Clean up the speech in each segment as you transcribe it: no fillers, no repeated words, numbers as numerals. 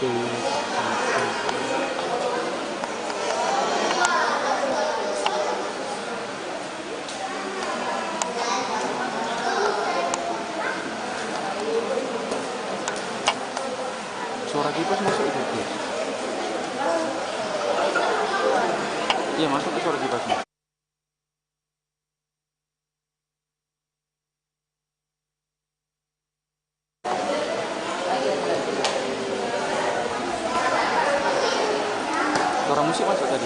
Suara kipas masuk itu. Iya, masuk ke suara kipasnya. Suara musik masuk tadi.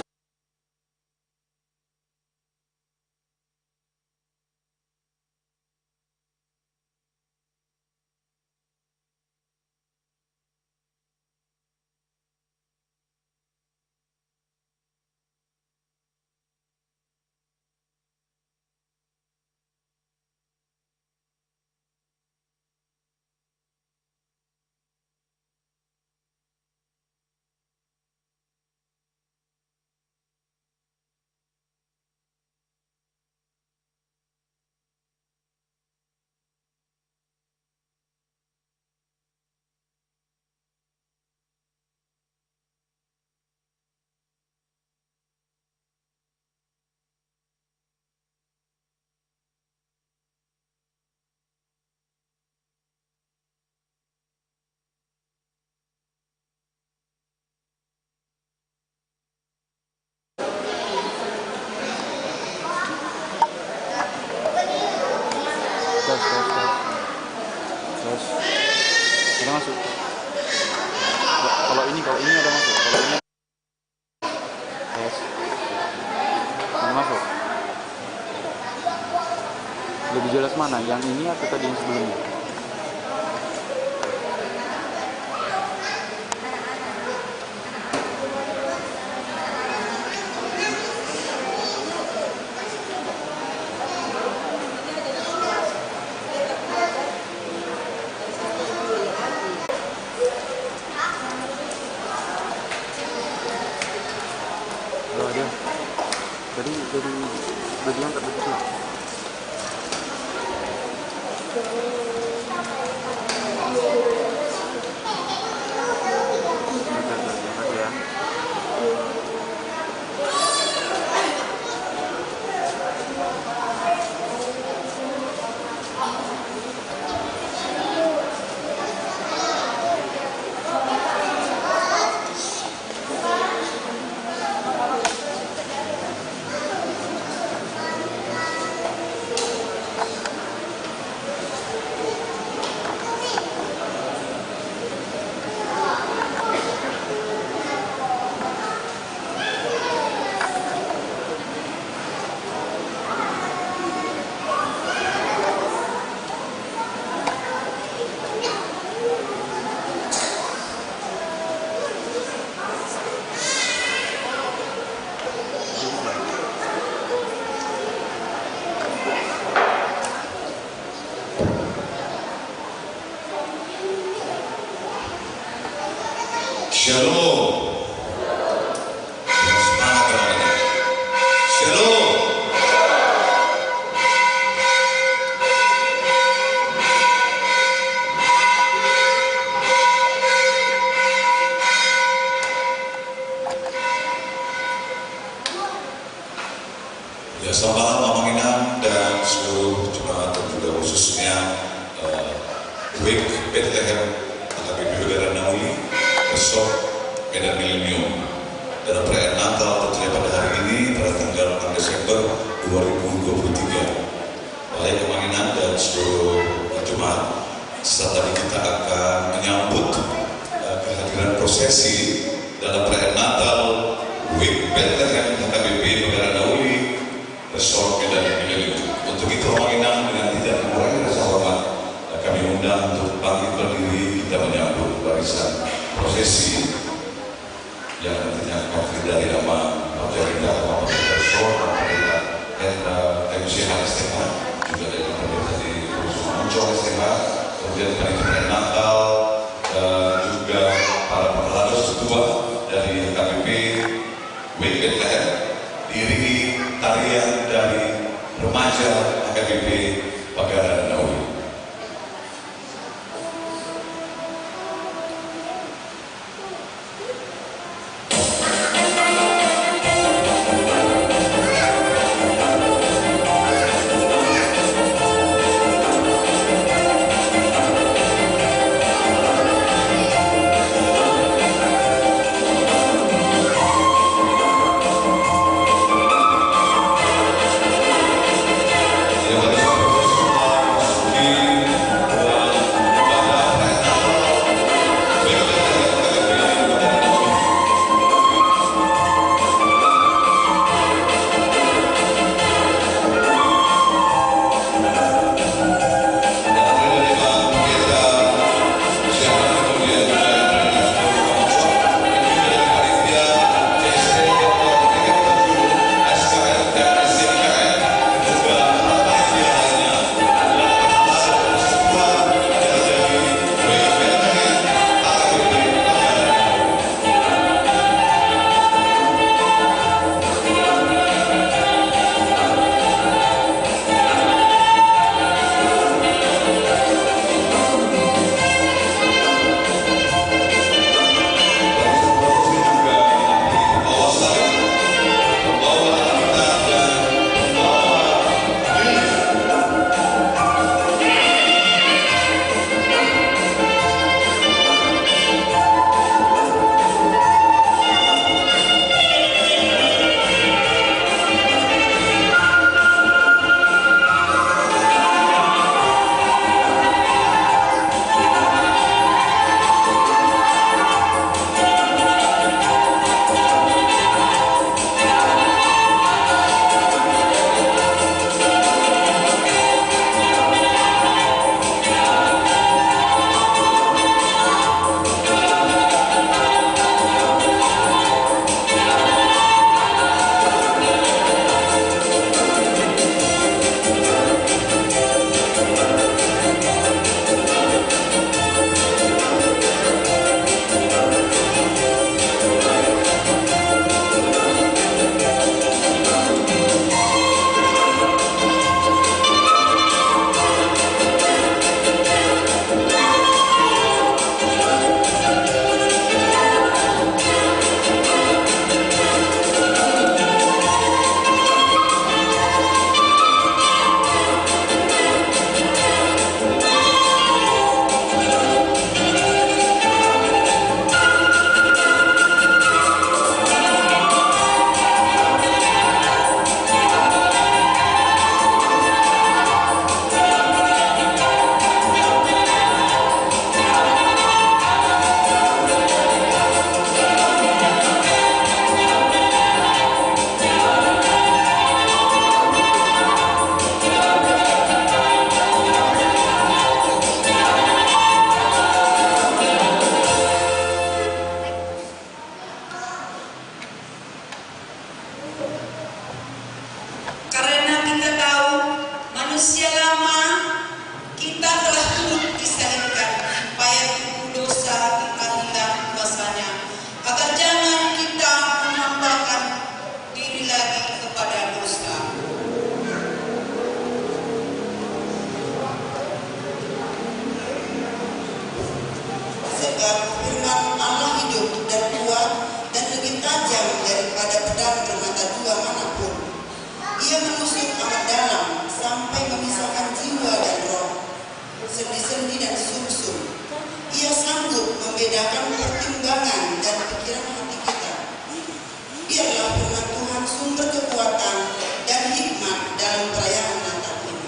Terus ada masuk. Kalau ini ada masuk. Kalau ini ada masuk. Lebih jelas mana? Yang ini atau tadi yang sebelumnya? Dari yang terbetul. Shalom. Shalom. Ya, selamat malam Mama Inam dan seluruh jemaat dan juga khususnya WIK Bethlehem HKBP Udara Nauli besok Medan Milenium dalam perayaan Natal tentunya pada hari ini pada tanggal 6 Desember 2023. Baik Kemanginan dan seluruh jemaat, setelah tadi kita akan menyambut kehadiran prosesi dalam perayaan Natal WIK Bethlehem HKBP Udara Nauli besok Medan Milenium. Untuk itu Kemanginan dengan tidak mengurangi rasa hormat kami undang untuk bangkit berdiri kita menyambut barisan prosesi yang nantinya akan dari nama Pemerintah Bapak Profesor Pemerintah MC STH juga dari pemerintah di Rumah Muncul STH, kemudian panitia Natal juga para pengelola ketua dari KBP WIK Bethlehem diiringi tarian dari remaja KBP Pagararan Nauli. sebab firman Allah hidup dan kuat dan lebih tajam daripada pedang bermata dua manapun. Ia menusuk amat dalam sampai memisahkan jiwa dan roh, sendi-sendi dan sumsum. Ia sanggup membedakan pertimbangan dan pikiran hati kita. Biarlah firman Tuhan sumber kekuatan dan hikmat dalam perayaan Natal ini.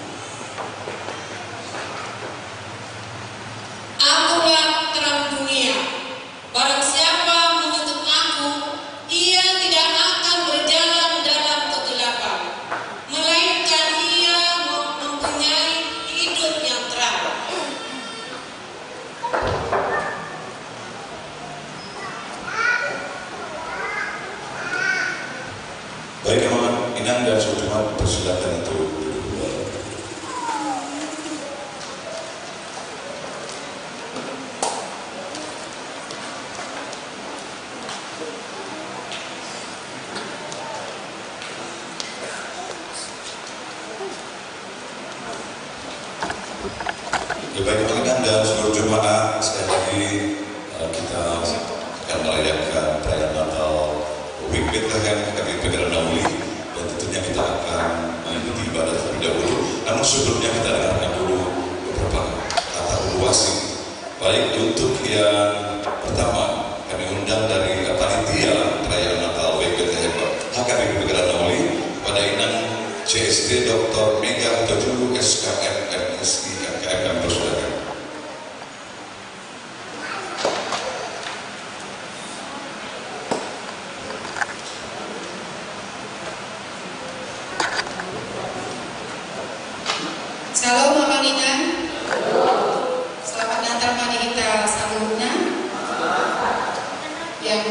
Akulah terang dunia. Barang siapa menuntut aku, ia tidak akan berjalan dalam kegelapan, melainkan ia mempunyai hidup yang terang. Baik, Amangan Inang dan Sultan persilakan untuk duduk. Ya, baik, Amangan dan seluruh jemaah, sekali lagi kita akan merayakan perayaan Natal Week Bethlehem kami Pegaran Nauli, dan tentunya kita akan mengikuti ibadah terlebih dahulu. Namun sebelumnya kita dengarkan dulu beberapa kata uluasi. Baik, untuk yang pertama kami undang dari panitia perayaan Natal Week Bethlehem HKBP Pegaran Nauli pada Inang CSD Dr. Mega Hutajulu SKM MSI MKM kami persilakan. Salam Mama Nina. Selamat Natal mari kita sambutnya. Yang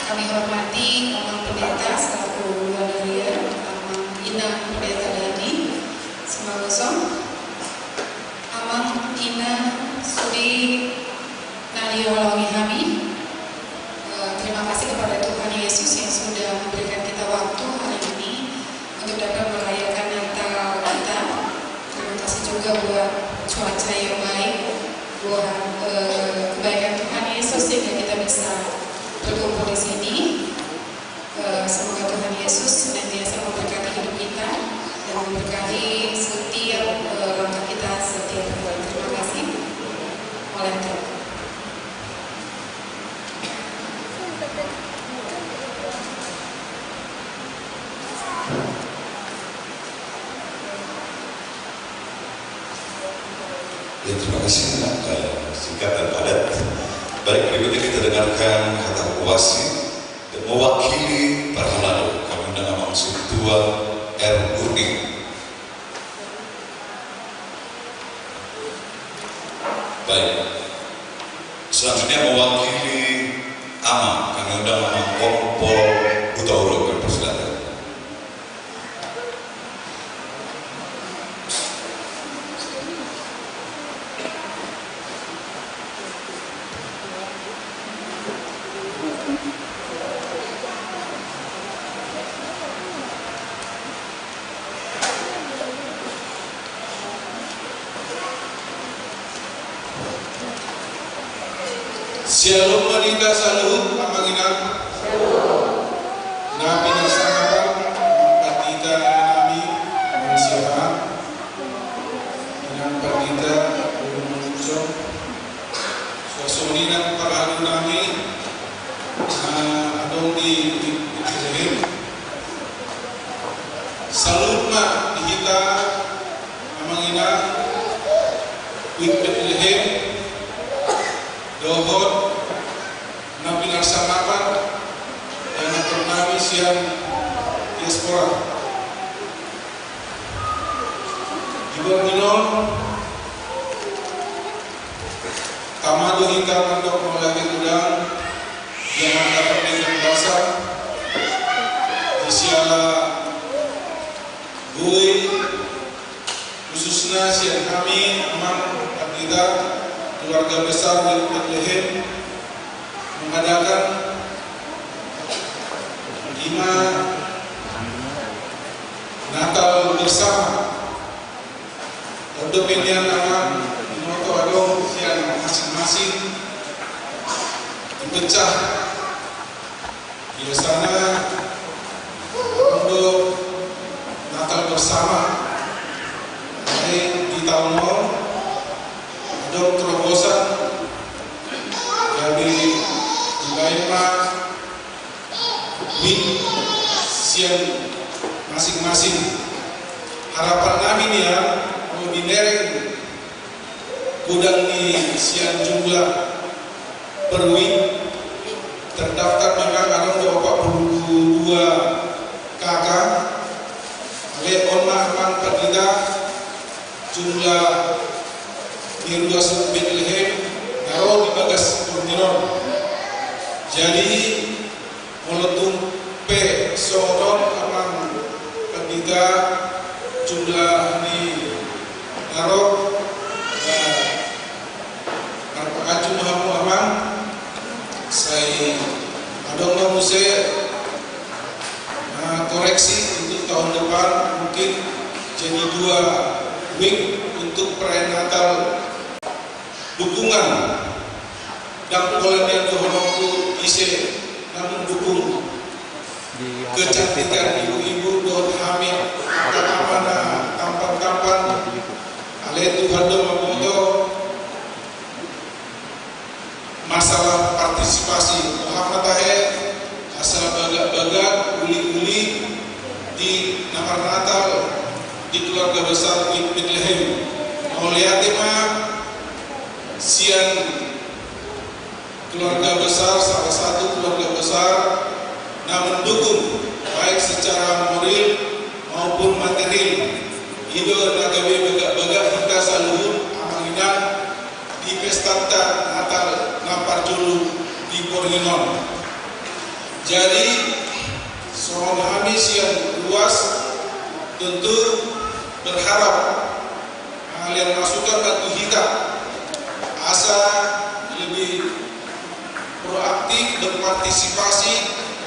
kami hormati Amang Pendeta selaku Wadaria, Amang Ina Pendeta Dani Semagosong, Amang Ina Sudi Naliolongi Hami. Terima kasih kepada Tuhan Yesus yang sudah memberikan kita waktu hari ini untuk dapat merayakan Natal kita. Terima kasih juga buat cuaca yang baik, buat kebaikan Tuhan Yesus sehingga kita bisa berkumpul di sini. Semoga Tuhan Yesus senantiasa memberkati hidup kita dan memberkati setiap langkah kita setiap hari. Terima kasih. Oleh Tuhan. Ya, terima kasih singkat dan padat. Baik, berikutnya kita dengarkan kata uasi dan mewakili para lalu kami undang Amang Sintua R. Gurning. Baik, selanjutnya mewakili Amang kami undang Amang Kompol Hutauruk, kami persilakan. Shalom Manika Salut Amanginang Nabi Nasangapal Patita Nami Siapa Inang Patita Ulung Musuh Suasuninan Paradu Nami Adong di Bethlehem. Salut Ma Dihita Amanginang Wik Bethlehem Dohot Nabi Narsamapan dan Nabi Siang Diaspora juga minol Tamado hingga mandok melalui udang yang dapat dengan basah di siala gue khususnya siang kami Amang Abdida keluarga besar di Bethlehem mengadakan 5 Natal bersama untuk pilihan anak Noto Adong yang masing-masing pecah. Biasanya untuk Natal bersama di tahun ada terobosan dari Ibaima Wing sian masing-masing. Harapan kami nih ya, mau dinereng gudang di sian jumlah per week terdaftar memang ada 42 kakak. Oleh Onmah Perdita jumlah di ruas Bethlehem naruh di bagas Purniron. Jadi meletung P Soron amang Perdita jumlah di naruh Marpakacu Mahamu amang saya adong muse koreksi untuk tahun depan mungkin jadi 2 week untuk perayaan Natal dukungan dan kolonial kehormatan ise namun dukung kecantikan ibu-ibu don hamil anak-anak tampan-tampan ale Tuhan mabuto masalah partisipasi Muhammad Tahe asal bagak-bagak uli-uli di namar Natal di keluarga besar Bethlehem. Mau lihat sian keluarga besar, salah satu keluarga besar yang mendukung baik secara moral maupun material. Ido nagawe bagak-bagak kita selalu amanginan di pesta Natal Nampar Julu di Porhinon. Jadi soal kami yang luas tentu berharap kalian masukkan batu kita asa lebih proaktif berpartisipasi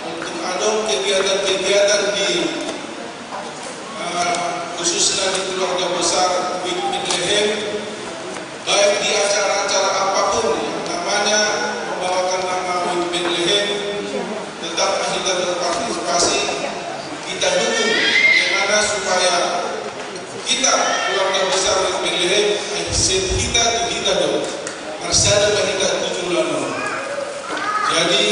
untuk ada kegiatan-kegiatan di khususnya di keluarga besar Bethlehem, baik di acara-acara apapun yang namanya membawakan nama Bethlehem, tetap kita berpartisipasi, kita dukung bagaimana supaya kita keluarga besar Bethlehem kita dong marsada kita tujuan. Jadi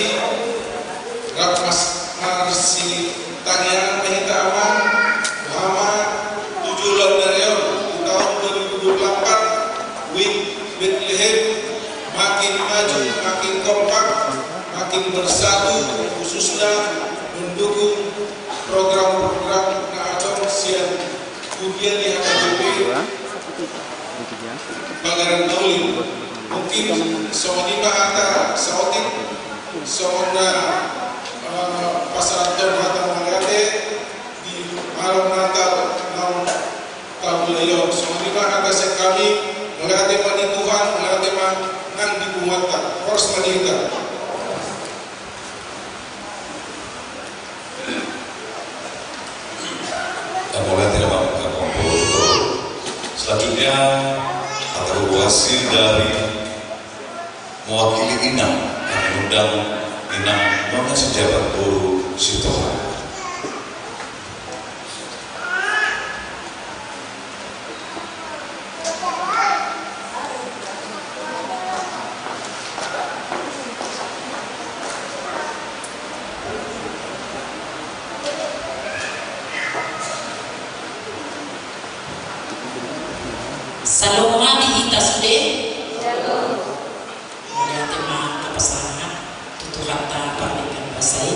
Rapmas marsi tanyaan kita aman bahwa tujuan dari tahun 2024 Wing Bethlehem makin maju, makin kompak, makin bersatu, khususnya mendukung program-program keacong sian kuliah di HKBP Bagaran Taulim. Mungkin soalnya ada sautin soalnya pasar termata mengade di malam Natal tahun lalu. Soalnya ada sekali mengade mani Tuhan, mengade nang dibuatkan harus meninggal. Mulai tidak mampu kompor. Selanjutnya evaluasi dari mewakili Inam yang mengundang Inam Nona Sejabat Guru Sitohang. Salomani kita sudah melihat tema kepasangan tutup kata pernikahan basai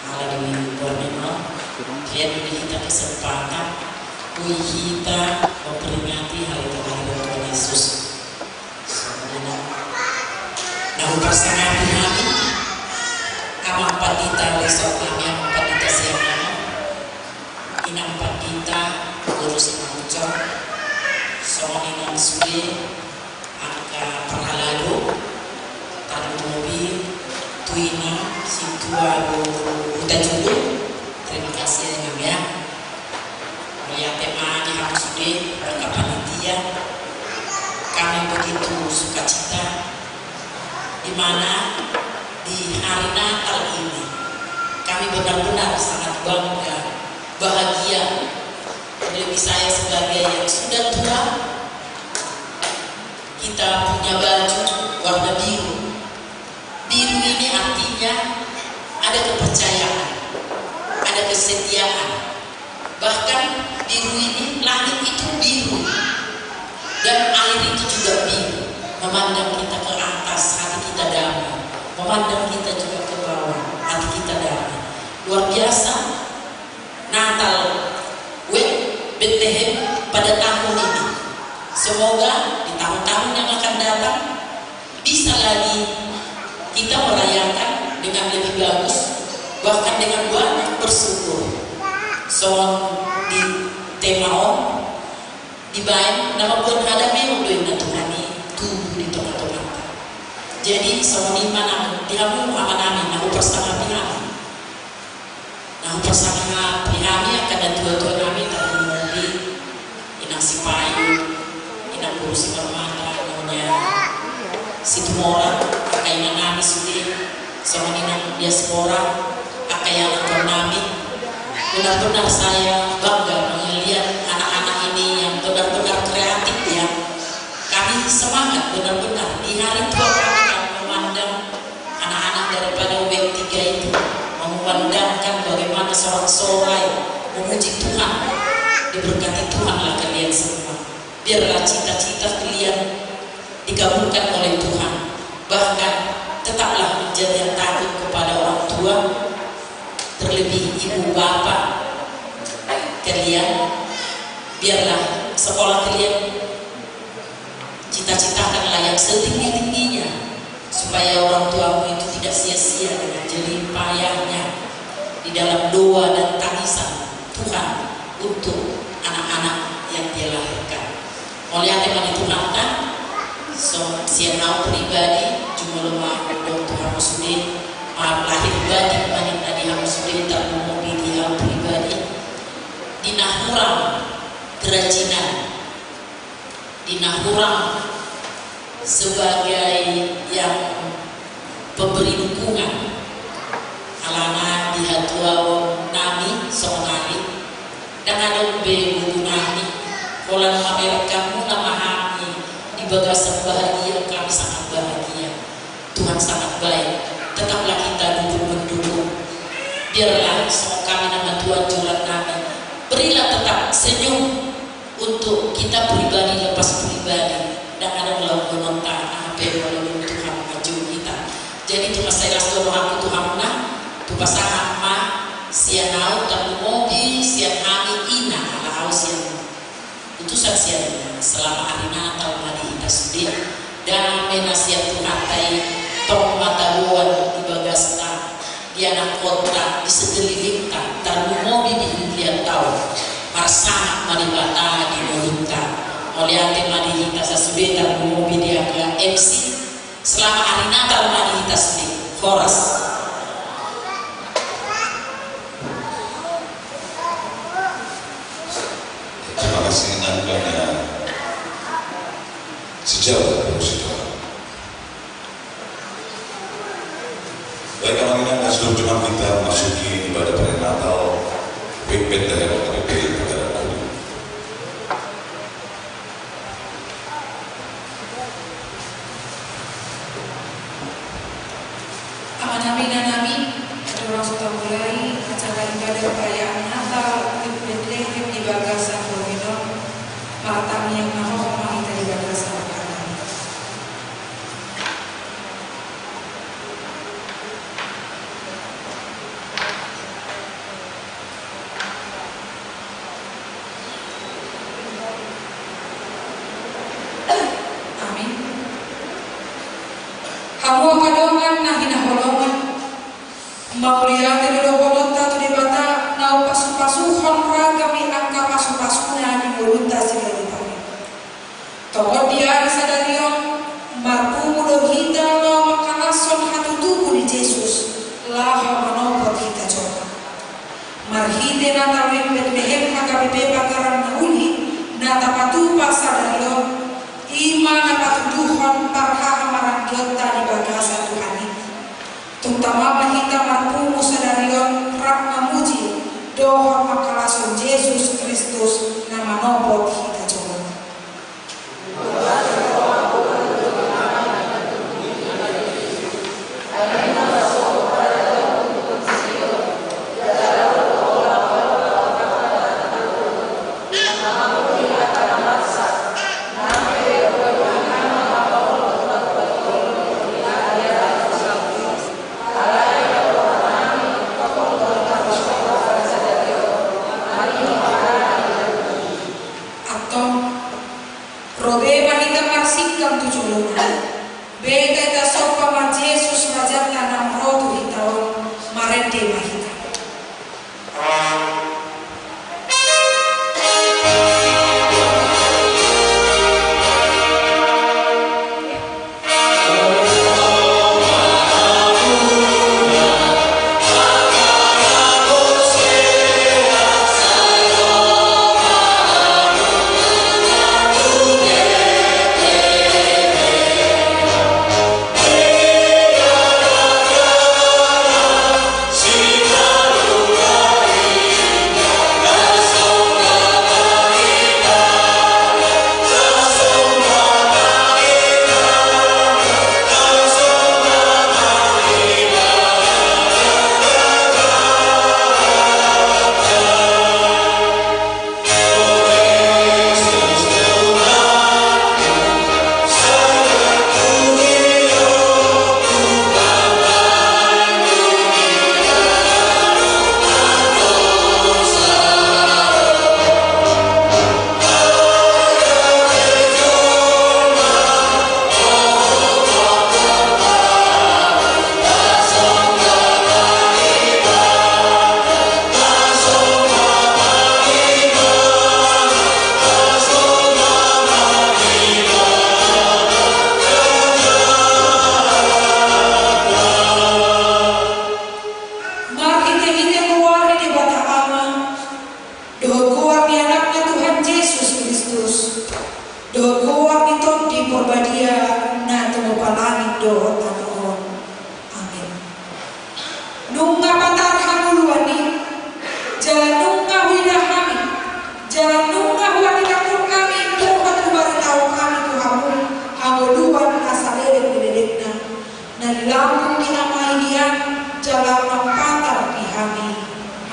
ala di Borneo kian kita kesempatan kui kita memperingati hari kelahiran Tuhan Yesus. Nah pasangan kami amang patita besok kami amang patita siang inang patita urus mengucap soalnya sudah angka perhalalu tanah mobil tuina situa hutan judul. Terima kasih ya melihat tema yang sudah angka panitia kami begitu sukacita di mana di hari Natal ini kami benar-benar sangat bangga, bahagia. Lebih saya sebagai yang sudah tua, kita punya baju warna biru. Biru ini artinya ada kepercayaan, ada kesetiaan. Bahkan biru ini, langit itu biru dan air itu juga biru. Memandang kita ke atas, hati kita damai. Memandang kita juga ke bawah, hati kita damai. Luar biasa. Natal Bethlehem pada tahun ini, semoga di tahun-tahun yang akan datang bisa lagi kita merayakan dengan lebih bagus, bahkan dengan banyak bersyukur. Di tema dibaik nama buat ada memang doa Tuhani tubuh di tengah-tengah. Jadi semua mana dihamu aman-aman, aku bersama pihak. Nah bersama pihami akan ada dua-dua kami tadi mobil, inang si payu, inang kursi permata, namanya si tumora, kakak inang nami sudi, sama inang diaspora, kakak yang nami. Benar-benar saya bangga melihat anak-anak ini yang benar-benar kreatif ya. Kami semangat benar-benar di hari tua kami yang memandang anak-anak daripada UB3 itu, memandangkan bagaimana sorak-sorai memuji Tuhan. Diberkati Tuhanlah kalian semua. Biarlah cita-cita kalian dikabulkan oleh Tuhan. Bahkan tetaplah menjadi takut kepada orang tua, terlebih ibu bapak kalian. Biarlah sekolah kalian cita-citakanlah yang setinggi-tingginya, supaya orang tuamu itu tidak sia-sia dengan jerih payahnya di dalam doa dan tangisan Tuhan untuk anak-anak yang dia lahirkan. Oleh teman itu nanti sianau pribadi cuma lemah Tuhan muslim lahir batin manin tadi harus tak memobil dia pribadi di Nahurang kerajinan, di Nahurang sebagai yang pemberi dukungan alana di hatuau nami songali dan ada bebu nami kolan Amerika mula mahami di bagasan bahagia. Kami sangat bahagia, Tuhan sangat baik. Tetaplah kita duduk mendukung. Biarlah semua kami nama Tuhan jurat kami. Berilah tetap senyum untuk kita pribadi lepas pribadi, dan ada melakukan nonton apa yang Tuhan maju kita. Jadi Tuhan saya rasa doa Tuhan nak tu pasangan ma sianau tamu mobil sian kami ina ala haus yang itu saksiannya selama hari Natal mari kita sedih dan menasihat Tuhan tai tong mata buan di bagasta di anak kota di sekeliling tamu mobil di lihat tahu pasangan mari bata di mulutnya oleh ante mari kita sesudah tamu mobil dia ke MC selama hari Natal mari kita sedih horas. Terima kasih nampaknya sejauh prosedur. Baik anak-anak dan seluruh jemaat kita masuki ibadah prenatal Week Bethlehem RPI Pagararan Kudu. Amin dan amin. Orang sudah mulai acara ibadah perayaan Natal Week Bethlehem di Bagasan Bogor. Malam yang mahu kita di Bagasan. Kamu kadongan nah hina holongan maulia telo holonta tu debata nau pasu-pasuhon ra kami angka pasu-pasuna di volunta sigalita toko dia sadarion marpu mulo hita no makanason hatu tubuh di Yesus laha manopo kita coba marhide nata wek Bethlehem hakabi beba garan nauli nata patu pasadarion ima nata tuduhon parha amaran jota di bagasa Tuhan ini Doa beba kita marsingkam tujuh luna. Beta ita sopa ma Yesus rajata nam rotu hitaon marende mahita.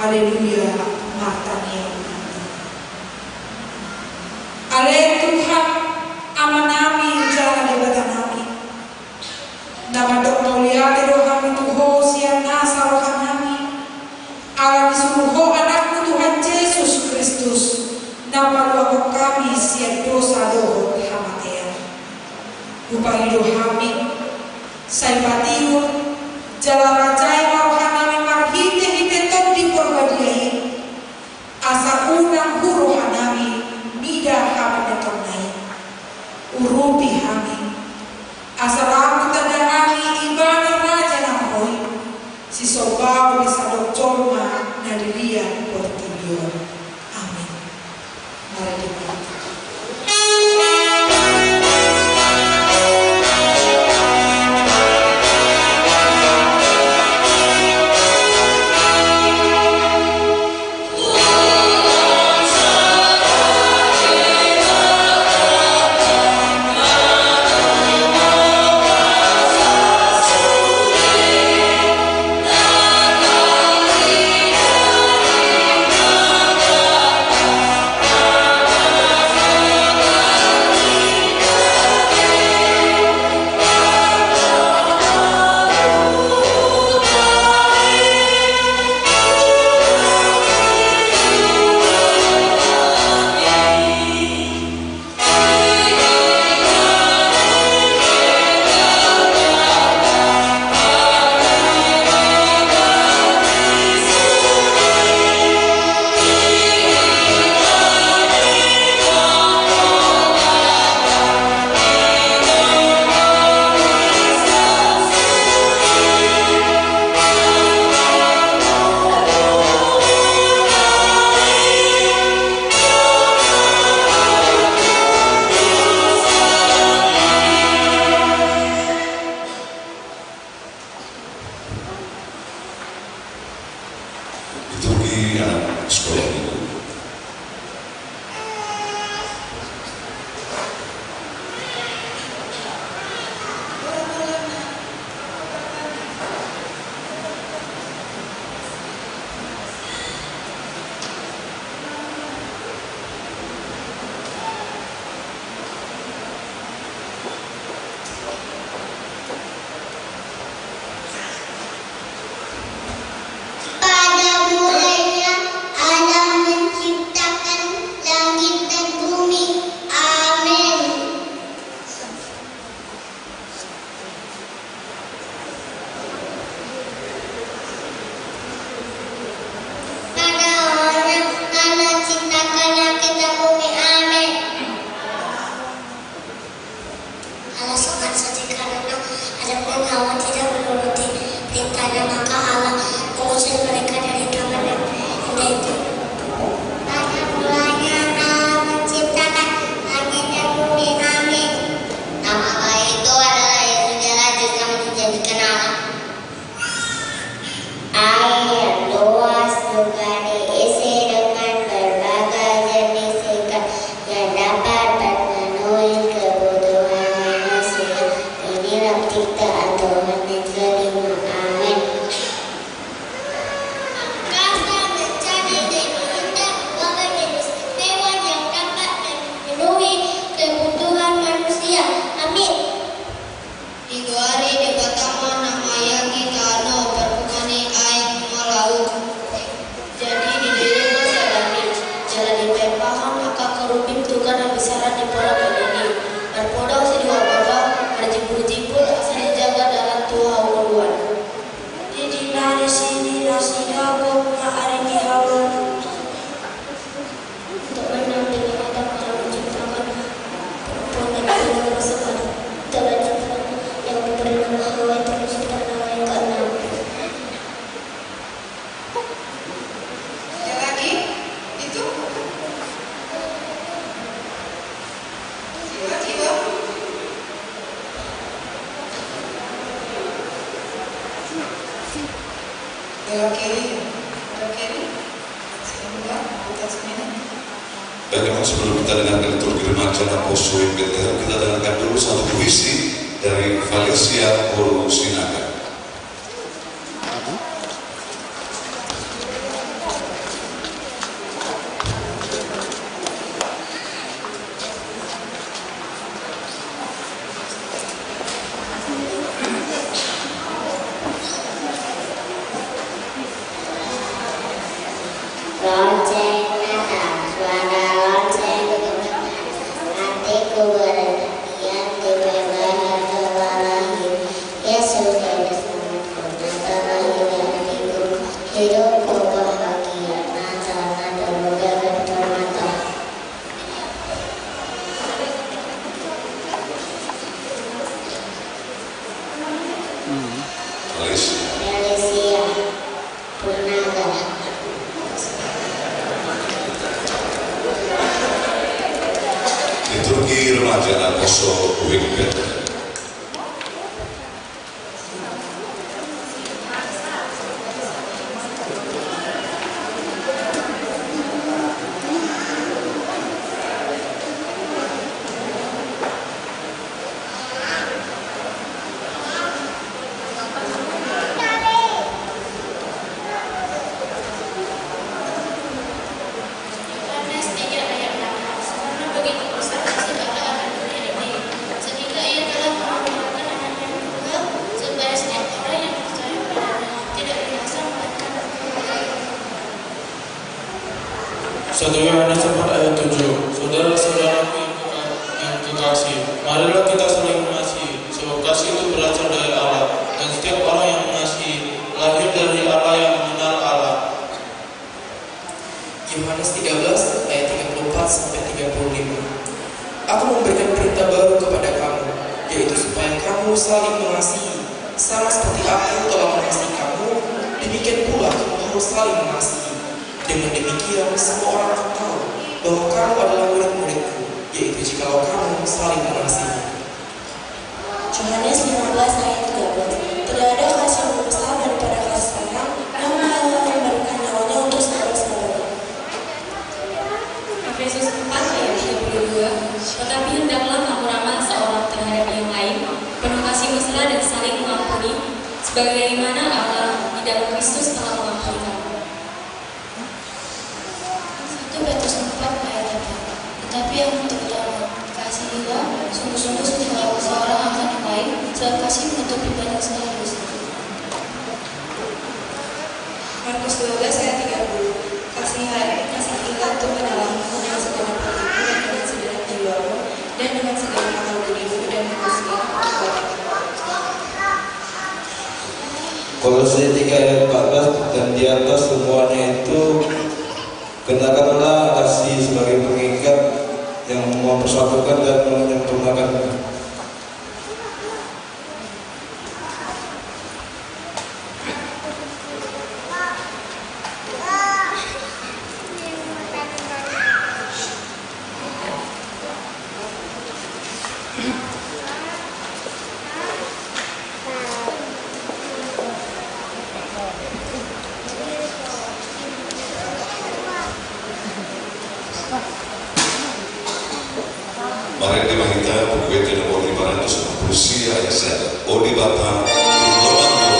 Haleluya, matanya. Ale Tuhan amanami jalan ibadah nami. Nama dok mulia rohani Tuhan siang nasa rohanami. Alam disuruh anakmu Tuhan Yesus Kristus. Nama doa kami siang dosa doa hamatea. Upah hidup kami. Saya patiun jalan rajai rohanami marhite hite tom di perbadiai. Asa unang huru hanami mida kami detonai. Urupi kami. Asa ramu tanda kami ibadah raja namoi. Si sobau bisa doktorma nadilia portilio. Amin. Mari dibantu. Oh Tuhan diterima. Amin. Rasa mencari dan menghindar berbagai jenis hewan yang dapat memenuhi kebutuhan manusia. Amin. Iguari di Batangan nama yang kita no perpukani air malau. Jadi di diri masyarakat jalan di pempahan maka kerupim tukar dan bisaran di pola ini. Berpodong sedua baba berjibur-jibur asal dijaga dalam tua uluan. Di nari sini nasi dago bunga aringi hawa. Untuk menang dengan Adam yang menciptakan perempuan dan tidak bersekat dalam ciptaan yang diberi nama Hawa yang tercipta nama yang keenam. Ada lagi? Itu? Tiba-tiba belok kiri, sehingga kita semua. Dan memang sebelum kita dengarkan liturgi remaja Poso Wing Bethlehem, kita dengarkan dulu satu puisi dari Valencia Boru Sinaga. Lonceng Natal, suara lonceng hatiku berteriak di Bethlehem telah lahir Yesus dan selamatku, Natal lahir hatiku, hidupku bahagia, Natal Natal Bethlehem termata. Malaysia Purnaga. Liturgi remaja Poso Wing Bethlehem. Yohanes 3 ayat 6. Karena begitu besar kasih Allah akan dunia ini, sehingga Ia telah menurunkan anaknya yang tunggal, supaya setiap orang yang percaya padanya tidak binasa melainkan berkekal. 1 Yohanes 4 ayat 7. Saudara-saudaraku yang kekasih, marilah kita saling mengasihi, sebab kasih itu berasal dari Allah, dan setiap orang yang mengasihi lahir dari Allah yang mengenal Allah. Yohanes 13 ayat 34 sampai 35. Aku memberikan perintah baru kepada kamu, yaitu supaya kamu saling mengasihi, sama seperti aku telah mengasihi kamu, demikian pula kamu harus saling mengasihi. Dengan demikian semua orang akan tahu bahwa kamu adalah murid-muridku, yaitu jikalau kamu saling mengasihi. Yohanes 15 ayat 13. Tidak ada kasih yang lebih besar daripada kasih sayang yang Allah memberikan nyawanya untuk saudara-saudaranya. Efesus 4 ayat 32. Tetapi hendaklah kamu ramah seorang terhadap yang lain, penuh kasih mesra dan saling mengampuni, sebagaimana Allah di dalam Kristus telah mengampuni kamu. 1 Petrus 4 ayat 4. Tetapi yang terutama, kasihilah sungguh-sungguh seorang akan yang lain, sebab kasih menutupi banyak segala dosa. Markus 12 ayat 30. Kasihilah Tuhan Allahmu dengan segenap hatimu dan dengan segenap jiwamu dan dengan segenap akal budimu dan dengan segenap kekuatanmu. Kolose 3 ayat 14. Dan di atas semuanya itu kenakanlah kasih sebagai pengikat yang mempersatukan dan menyempurnakan. Mari kita buku nomor 561 Rusia Isaya Odi Bata Lomando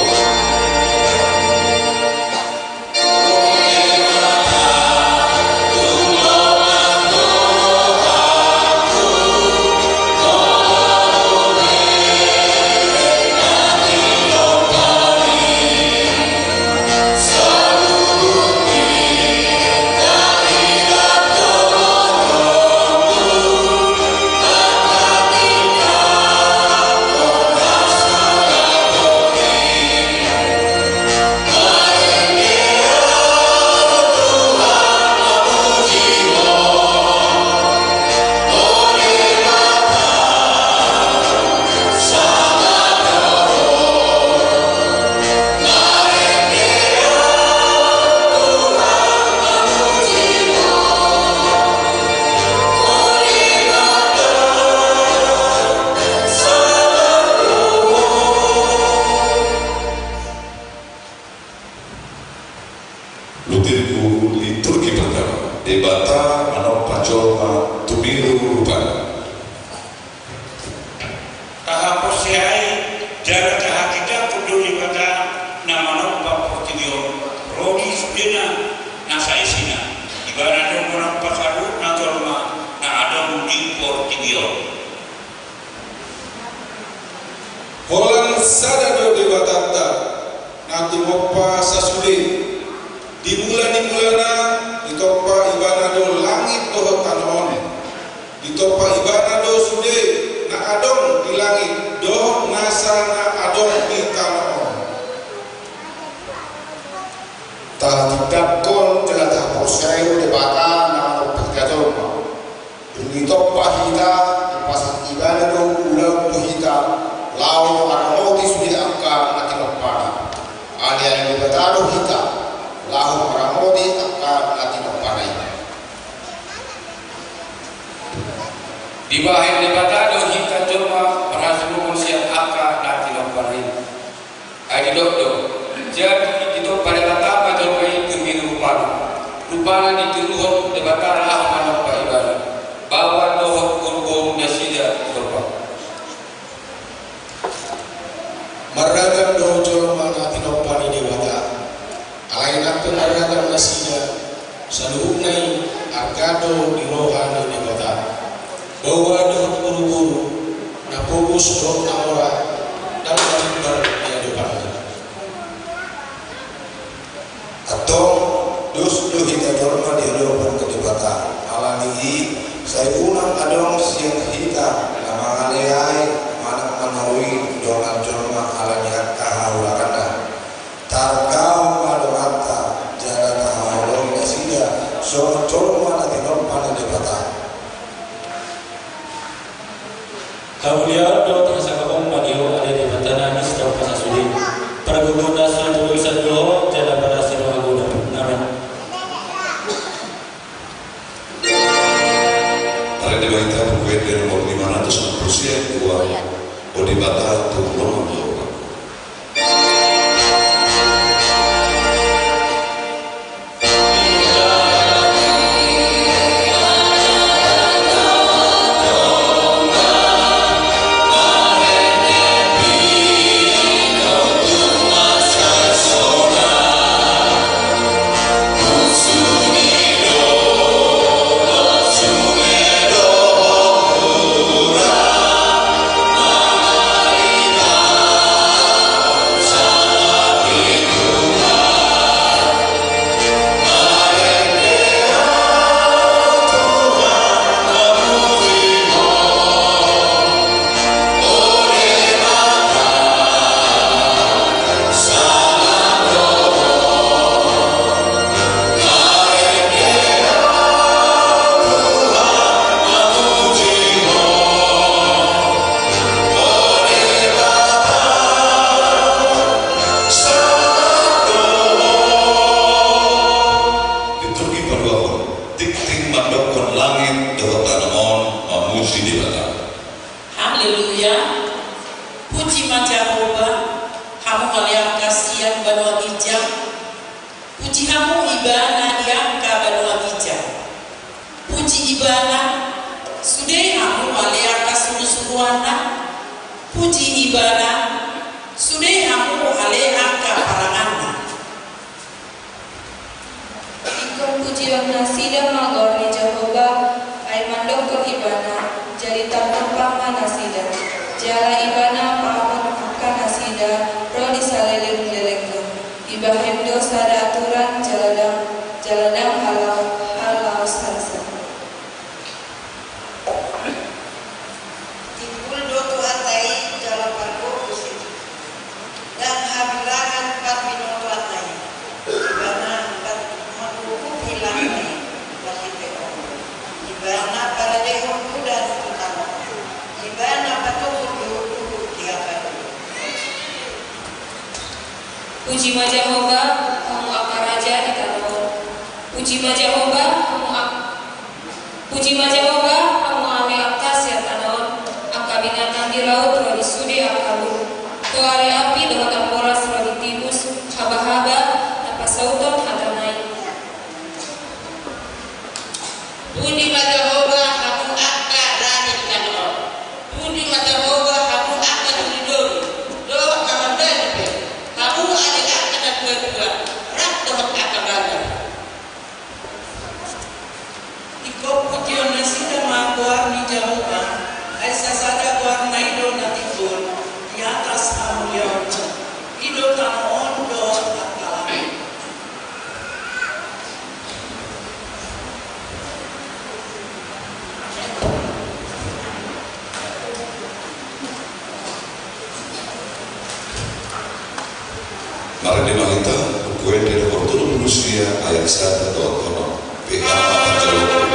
Lutirku liturgi pertama Debata Manok Pacoma Tumiru Rupana Kahaposiai jaga kahakita kudu libata na manok paportigyo Rodi sudena nasa isina ibarat dong manok pasaru na tolma na adong di portigyo Holang sadado debatata natu mopa sasude di bulan-bulana ditopa ibanado langit doho tanon ditopa ibanado sude na adong di langit doho nasa na adong di tanon ta tidakon telah taposai debata na pagkatoma ditopa hita ipasang ibanado ulang hita lao aramoti sude angka nakinopana ali ali debatado hita lahu paramodi angka latino panai Di bahaya debatado hita joma perasaan siap angka latino panai adi dokdo jadi itu pada latapa joma itu minum rupana dituruhon debatara lahu manok pa ibadah bawa dohok kurgong dasida joma maragam doho joma latino panai dewata alain akun argagam nasida saluhunai argado di rohani di kota bahwa doh buru-buru na fokus doh amora dan malimbar dia depan atau dus hita dorma di hadapan kedebatan alani saya unang adong siang hita nama aleai manak manawi dongan jorma alani kahaulakana tarkau madorata jalan hauloi nasida so jorma na tinopana debatan Kauliar do tersangka pagio ada di batana di setiap pasal sudi. Perguna satu tulisan do jalan pada siro aguna. Amin. Para dewaita bukuet dari nomor 562 Odi Bata Lomando Puji hamu ibana yang kabano abija. Puji ibana sudah hamu malea kasulu suruana. puji ibadah sudah aku alena kaparanganna. Ikon pujian nasida magorni Jehovah ay mandok ke ibana jadi tanpa nasida jala ibana pahamon akan nasida roh disaleleng lelengkeun ibahem dosa ada aturan jaladang halau sarsa. Timbul dotu atai jalan parko kusit dan habilangan 4 minuto atai ibana 4 makuku hilang wasiteo ibana pada dehon kuda tutang ibana patuku diutuhu 3 kali. Puji ma Jehovah kamu akan raja di tanah. Puji ma Jehovah kamu ame atas ya tanah. Angka binatang di laut roh di sudi akalu. Tuari api doa boras roh di tibus haba-haba tanpa sauton hatanai. Puji ma Jehovah kamu akan rani tanah. Puji ma Jehovah kamu akan hidup. Doa kamandan kamu ada akan berdua. Rak doa akan rani. Iko pujian nasida mangguar ni Jehovah. Esa sada guar naido natikun di atas hamulion. Hidup tanah ondo akalam. Mari kita kue dari waktu manusia ayat 1 doa PA Panjaluku.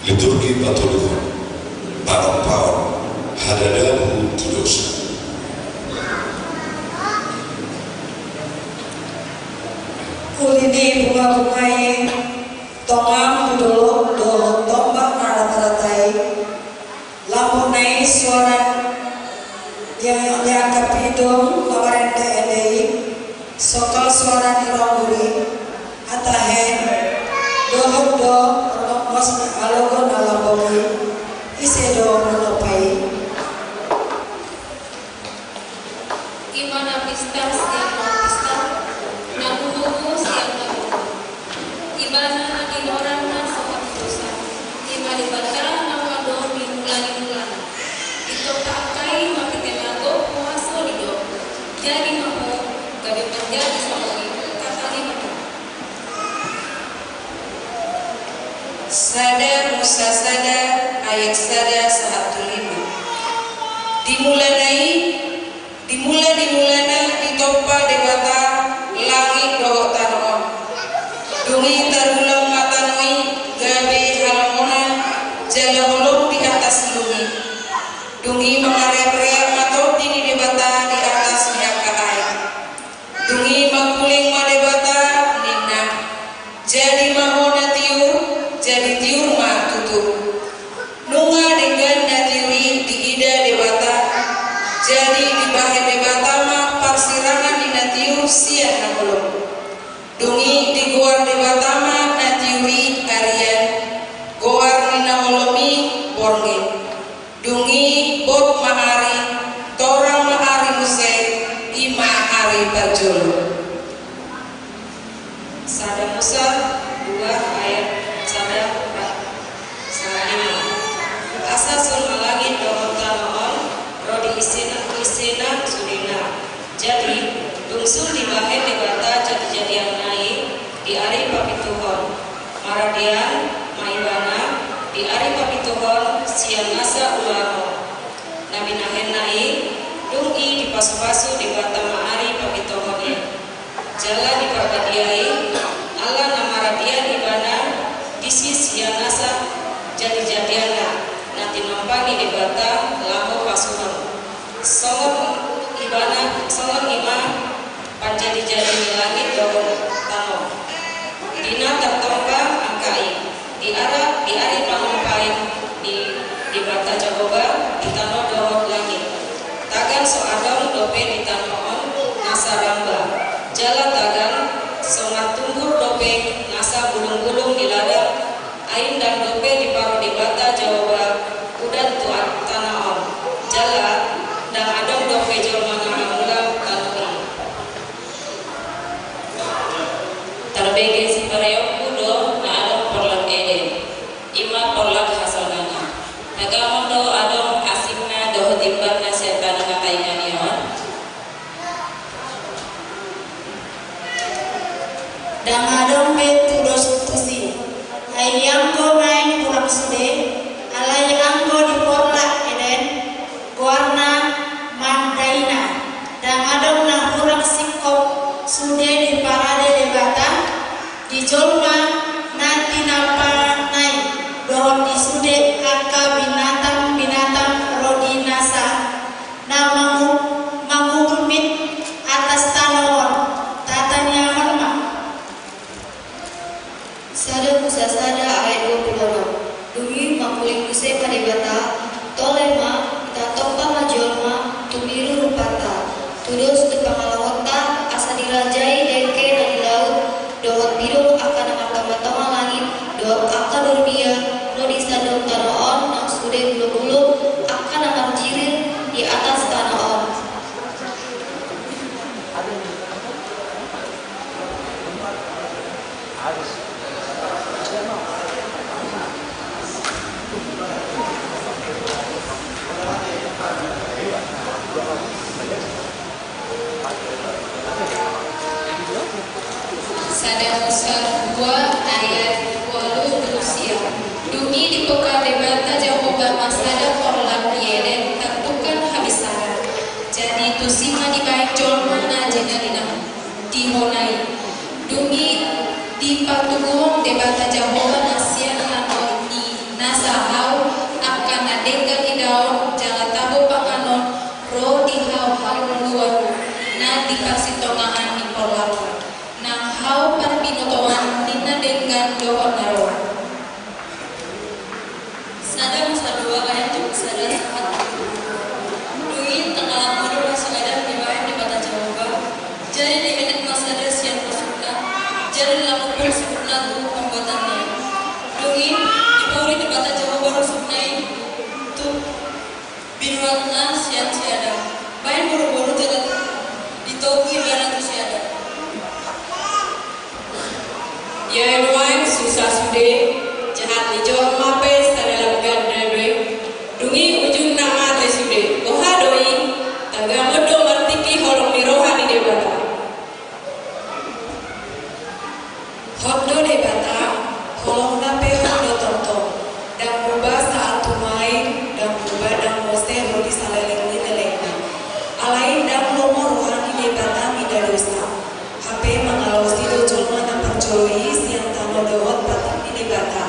Liturgi patuluhun parampaun hadadahu tudosa. Ulini bunga-bungai tongam duduluk doh tombak narata-ratai lampunai suara yang dianggap hidung kamarenda elei sokal suara nironguri atahen doh mas alogon alabogi isedo menopai Gimana pista siang pista namunuhu siang namunuhu ibana di orang sobat dosa ima di batara nawado di bulan itu pakai makin temago puaso lido jadi mau gadi menjadi sawi kata lima Sada Musa Sada ayat Sada 1:5 dimulana ditopa dewata langit dogo tanon dungi tarulang matanoi gabe halamona jalaholong di atas dungi mengarea mato dini debata di atas miaka air dungi makuling madebata nina jadi mahona tiur jadi tiur ma itu. Nunga dengan natiri di ida debata, jadi di bahe debata mah parsirangan di natiu sian nakulung. Dungi di goar debata mah natiuri arian, goar nina holomi borngen. Dungi bot mahari, torang mahari musai, ima hari bajul. Sada Musa 2 ayat 1-5. Asasul malangit dohon tanaon, rodi isina sudina. Jadi dungsul di bahen debata jadi-jadian naik di ari papituhon. Maradian maibana di ari papituhon siang nasa ulamo. Nabi nahen naik dungi di pasu-pasu debata maari papituhon. Jala di pagadiai Allah namaradian ibana disi siang nasa jadi-jadiana. Nanti nampangi debata lamo pasuhan. Songon ima panjadi-jadi di langit dohon tano. Dina tertomba angkai di ari pangompain di debata Jagoba di tano dohon langit. Tagan so adong dope di tanoon nasaramba. Jala tagan so ngartumbur dope nasa bulung-bulung di ladang. Ain dan dope di paru debata Jawa udan tuat tanaon. Jala dan adong dope jolma ngamulang tanui. Terbege si parayok kudo na adong porlak eden. Ima porlak hasalgana. Nagamon do adong asimna doho timbar na setan ngatainganion. Dan adong betudos tusi. Ayanggo main pulang sude, alayanggo di porla eden, warna mandaina, dan adong na hurang sikop sude di parade debata, di jolma nanti napa naik, dohon di sude aka binatang rodi nasa, na mangumit atas tanawan, tatanya hormat. Sada Musa sada ayat 26. Dungi makuling kusai padebata, tolema kita topa majolma tumiru rupata. Terus tu pangalawata asa dirajai deke na di laut, dohon biru akan mata-mata langit, dohon akan dunia, no di sadong tanaon nang sude bulu-bulu akan marjirir di atas tanaon. Sada Musa 2 ayat 20 siang. Dungi di peka debata Jahoba masada porlan yeden tentukan habisara. Jadi tusima di baik jolma na jenalina dihonai. Dungi di patuguhong debata Jahoba nasian lanon di nasahau akan adenggan idaon jangan tabu panganon ro di hau luar na dikasih tongahan di porlan. Nang hau parbinotoan dina dengan dohon naroan. Sada Musa 2 ayat 11. Dungi tengah modo masagadan di bawah di bata Jawa. Jadi di edit masada sian persuna. Jadi lamu persuna tu pembuatannya. Dungi di bawah di bata Jawa baru sunai tu binuatna sian siada. Bayan buru-buru jalan ditogui barang tu siada. Ya nuai susah sude jahat ni jom mape sadalam gandre dungi ujung nama te sude ohadoi taga modo martiki holong ni rohani debata hodo debata holong nape hodo tonto dan berubah saat tumai dan berubah dan mose rodi saleleng ni telengna alain dan lomo rohani debata mida dosa HP mengalausi dojolma na perjoi siang tano dohot patak ni debata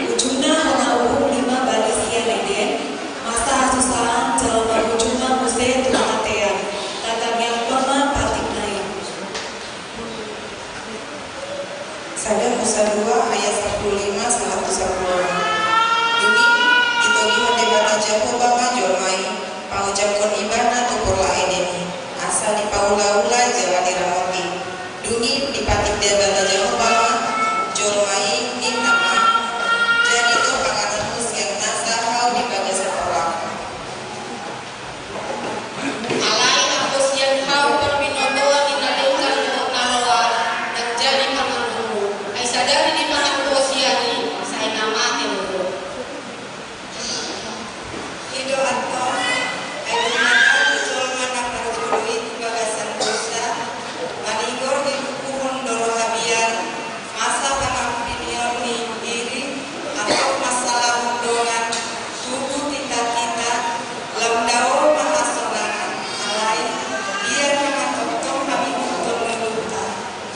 ujungna hona urung 5 balik siang eden masa susahan jalma ujungna muse tumatean tatang yang pernah patik naik. Sada Musa 2 ayat 15-110. Dewata Jehovah majormai pangucapkan ibana tukurlah edeni asal di paula-ula jalani ramoti dungi dipatik Dewata Jehovah jormai nama jadi itu panganus yang nasa hau di bagasan orang alai aku sian hau perbinodoan inalingkan untuk nalawa dan jadi panganmu ai sadari di panganku siani saya nama timur Ido atau ayo muncul mana percuri bagasan dosa manigor di bukuhun doro habiar masa pengabdian ni diri atau masalah hubungan tubuh kita lemdao mahasonangan alai biar mengatokong kami untuk meluta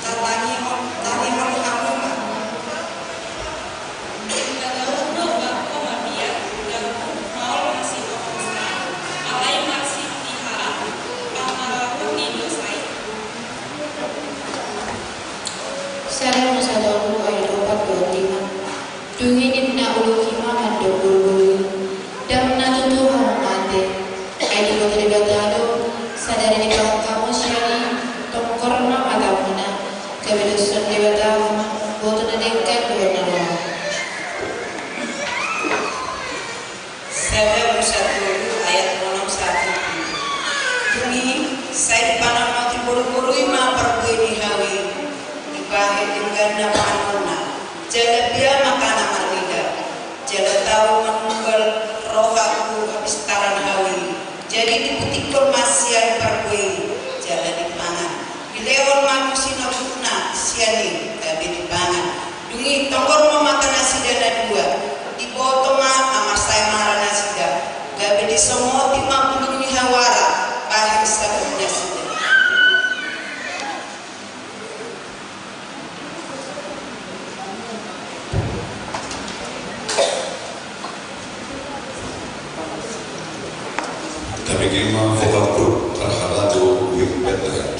tatani hamuma Sarang sadolu ay 425 dunginin na ulu kimaman do bulu dan natutuhan mate ay di batado sadari di kamu syari tongkorna magamuna kabilusun di batamu boto na dengkan gubernador Sebab 1 ayat 61 Dumi saya panama di buru-buru ima perbuini hawi bahaya dengan nama jala biar makanan marliga jala tahu menunggal rohaku habis taran hawi jadi diputikul masih perkui jala dipangan bilewon maku sinabutna siani tapi dipangan dungi tonggor memakan nasi dada 2 dipotong amar saya marah nasi dada gabe di semua timah dungi hawara bahaya sabunnya sudah Kami kima vokal group terhadap Week Bethlehem.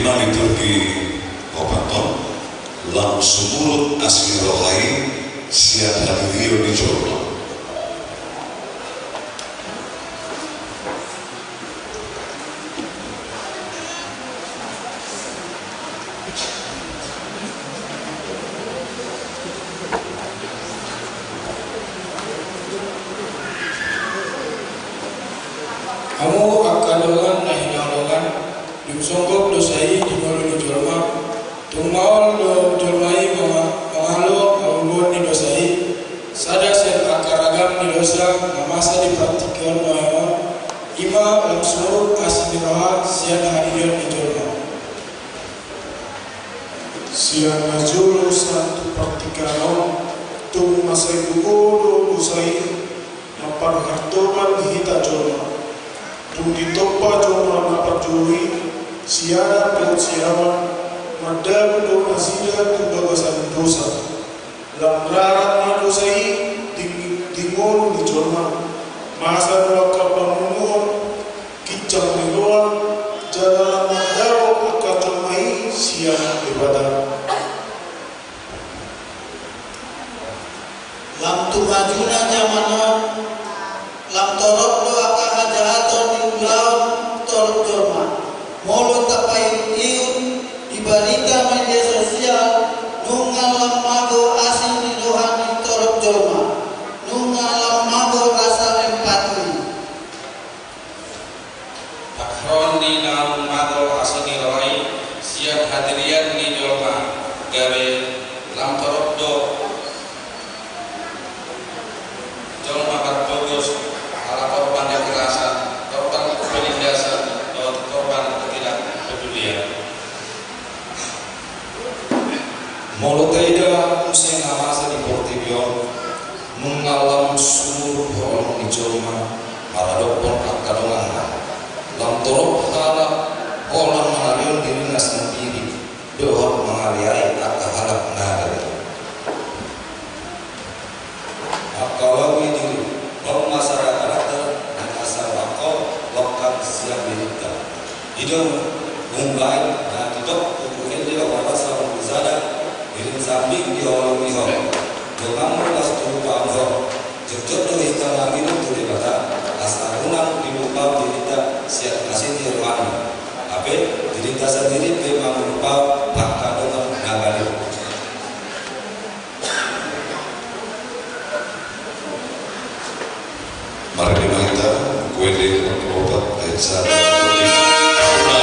menerima liturgi Opaton lam sumurut asli rohai siap hadirio di Jorma. Kamu akan dolan nahinya dolan dimsonggok dosai di malu jorma tungmal do jormai mengalo alun di dosai sada sen akaragam di dosa namasa di praktikan mayon ima langsung asmiraha sian hadirin di jorma sian najulu satu praktikan tung masai buku dosai napar hartoman hita jorma Tunggi topa jorma napar juri siara dan siawan madam do asida tu bagasan dosa lam rarat dosai dingon di jorma masa waka pamungon kicang meloa jalan madao akatomai siara ibadah lam tu majuna jamano lam torok do akahajahaton di laut torok jorma molo tapai iun di balita media sosial nungalam mago asin di dohan di torok jorma nungalam mago rasa empati Akron di naung mago asin di rohai siap hadirian di jorma gawe lam torok do jorma berbogos ala korban kekerasan, korban penindasan, atau korban ketidakpedulian. Molotaida Hussein Amasa di Portibion mengalam sumur bolong di Jorma maradopon akadongan lam torok halap orang mengalir dirinya sendiri dohor mengaliai akahalap nagari akawagi diri Lok masyarakat dan asal wakil lokal siap dihitam. Hidung mumbai dan tutup ukuran di awal asal berzada iring samping di awal mihor. Jangan mulas tuh pamor. Jujur tuh hitam lagi tuh di kata asal unang di muka dirita siap kasih di rumah. Tapi dirita sendiri memang berupa pakar dengan nagari. Mari kita kuede obat ayat 1 karena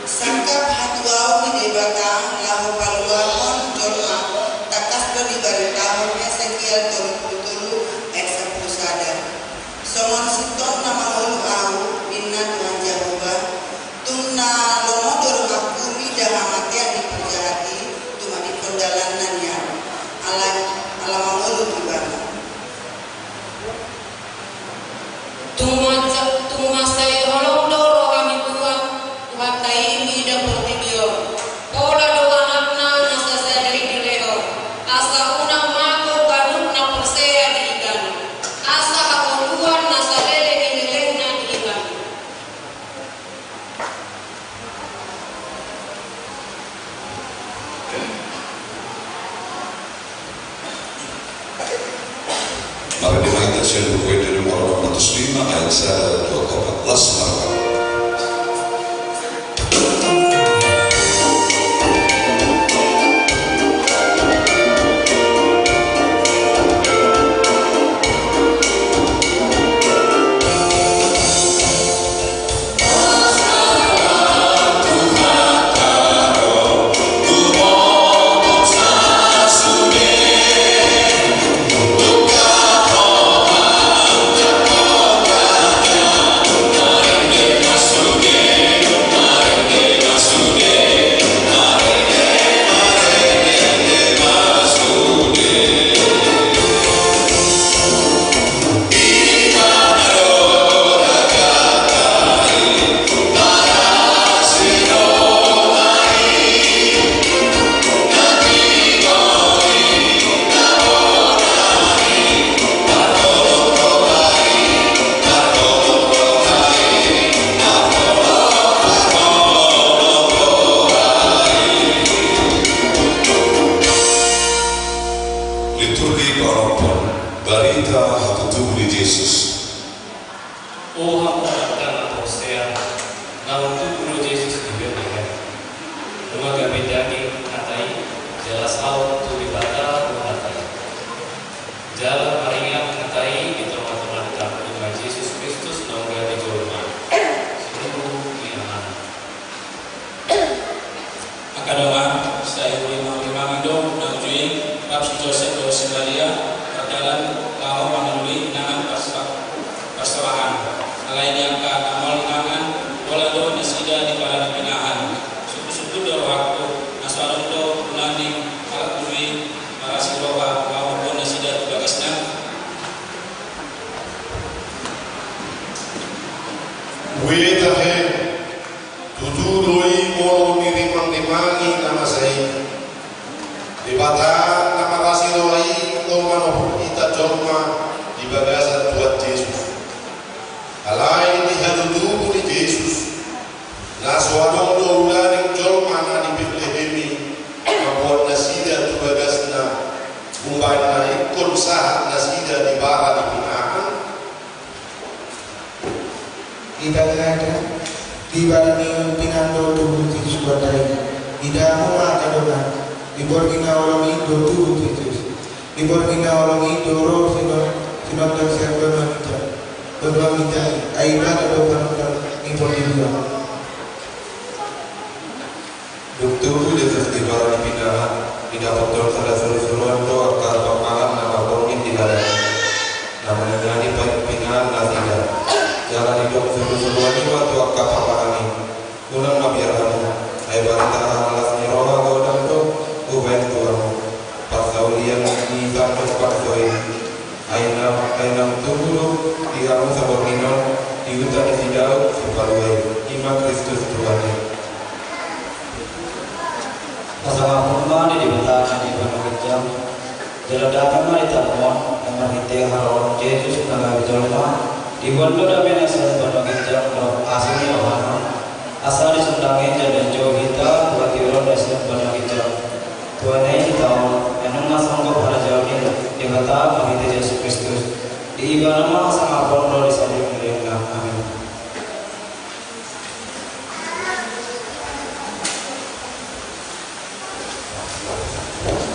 Sangkap hatuau di debata lahu paluahon jorma takas do di baritahon Ezekiel tolu eksapusada. Somon siton nama ulu au dinna Tuhan Jehovah tunna lomodor makumi dahamatia di pujahati tuma di pendalanannya alamangulu di bana. Tuma saya holong doro kami Tuhan watai mida pertidio pola doa nakna nasa sadari dileho asa una mako ganuk na persea di ikan asa hakoruan nasa lele ilileng na di ikan. Mari dimainkan sebuah buku dari Al-Quran 5 ayat 1 14 marah.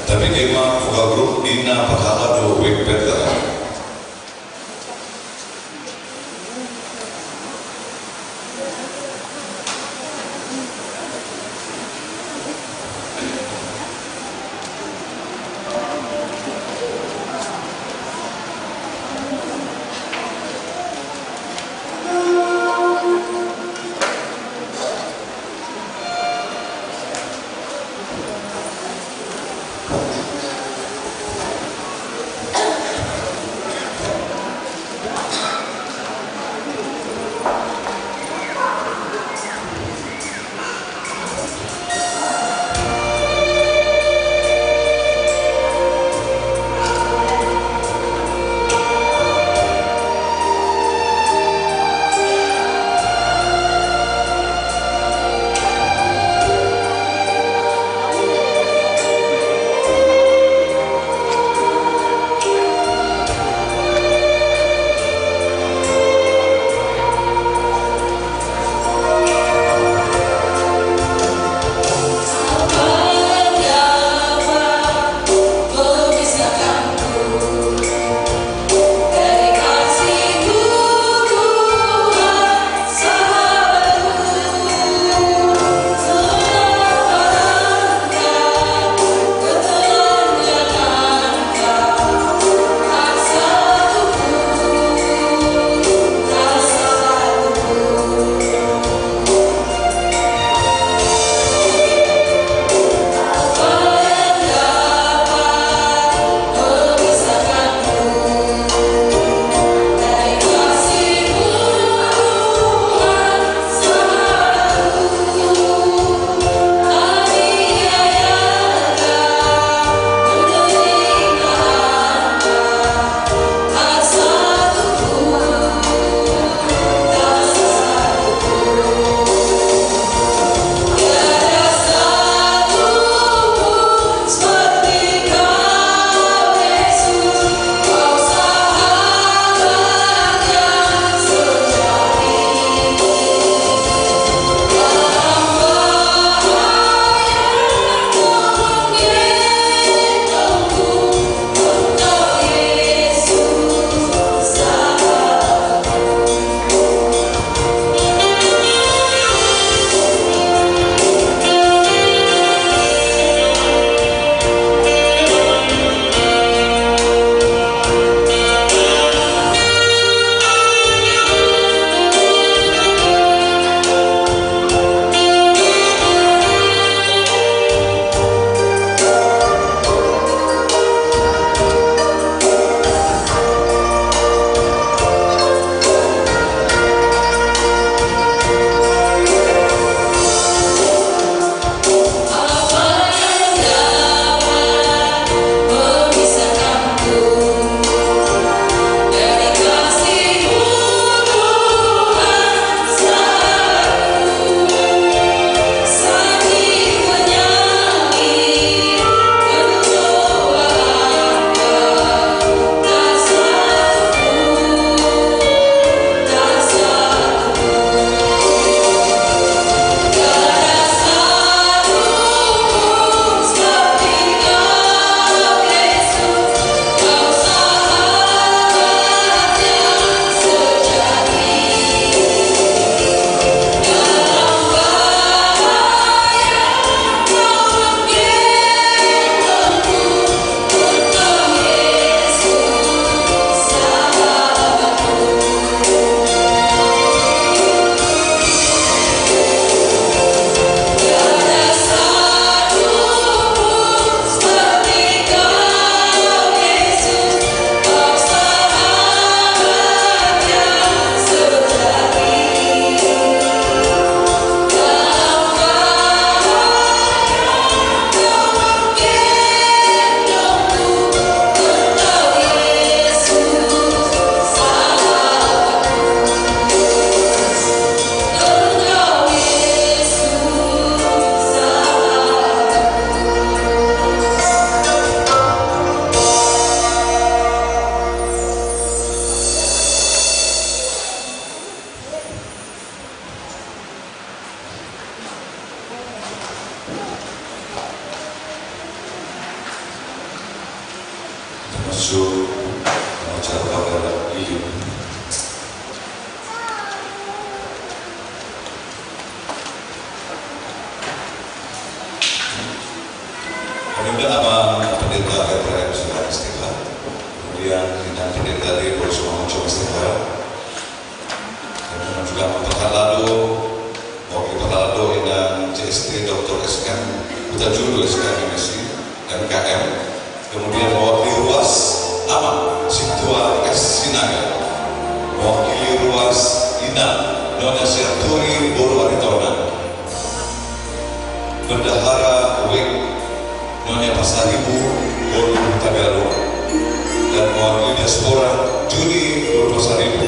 Tapi kema fuga grup dina pakala do wek better. masuk acara pada hidup. Kemudian Abang Pendeta Ibrahim Sudah Istiqlal, kemudian Bintang Pendeta dari Borosmangun Coba Istiqlal, kemudian juga Pak Lado, Wakil Pak Lado dan CST Dr. SM Utajulu SKM MSc dan KM, kemudian mewakili ruas Aman Siktua S Sinaga, mewakili ruas Ina Nona Serturi Boro Aritona, Bendahara WIK Nyonya Pasaribu Boro Tagalo, dan mewakili diaspora Juni Boro Pasaribu.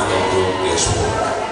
maupun diaspora.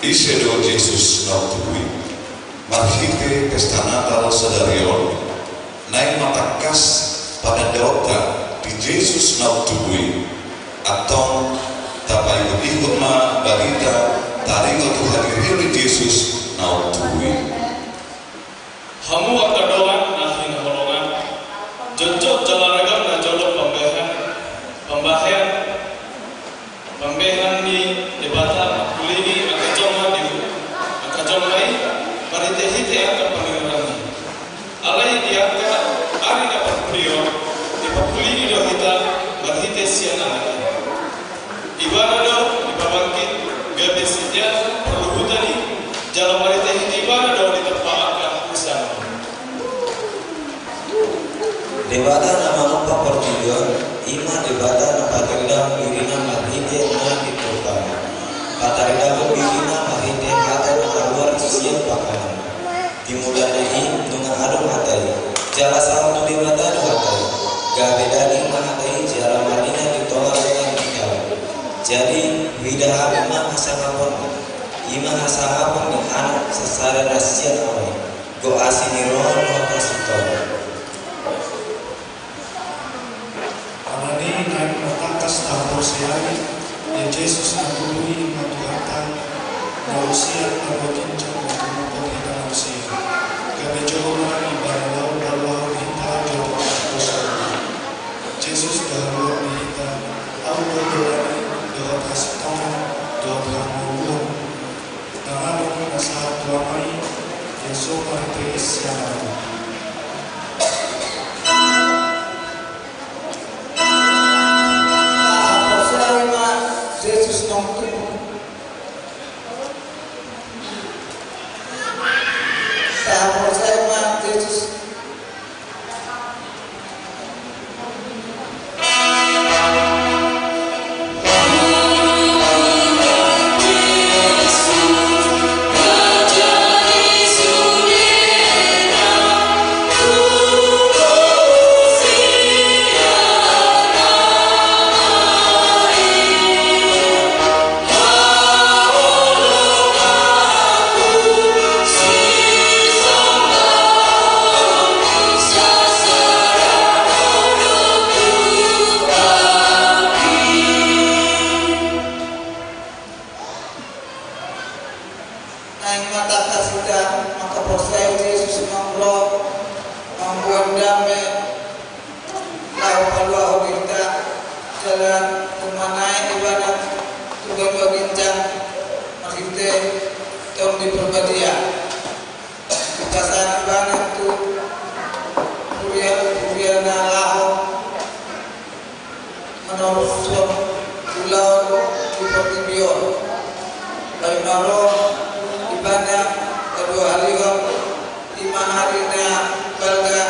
Isedo Yesus nautui marhite pesta Natal sadarion naik matakas pada deota di Yesus nautui atau tapai berikutma barita taringo Tuhan diri Yesus nautui hamu akadoan nahin holongan jojok jalanagam na jodok pembahayan di debata kulini akajomai paritehite akan pengirani alai diangka ari dapat beliau di kulini dohita berhite siana ibadah dibawangkit gabesnya perluhutani jalan paritehite ibadah di tempat usah Dewata nama lupa pertujuan ima dewata nama terida irina marhite na ditokan patarida irina marhite kata nama luar sisian pakan dimulai dengan adum hatai jala sama tu dewata hatai gabedani mahatai jala marina ditolak dengan hijau jadi widah ima hasahapon ima hasahapon dengan anak sesara rasian awai go asiniron wata sitol Alani naik matakas tahun seari ya Yesus nabului matuhatan na usia nabakincang untuk mempaghitan usia kami jomah ibadah balau kita jodoh dosa Yesus dahulu kita Allah berani doa kasih tangan doa berangulung namun nasahat doa mai Yesus martis yang ada Jesus nautui sahabat saya Jesus naik mata kasihkan maka percaya Yesus mengrok membuat damai lau palua kita jalan kemanai ibadah tugas bagincang maksudnya tahun di perbadia kekasan ibadah tu kuliah nalahu menurut suam pulau di pertibion lain malam ibadah kedua hari lima harinya balga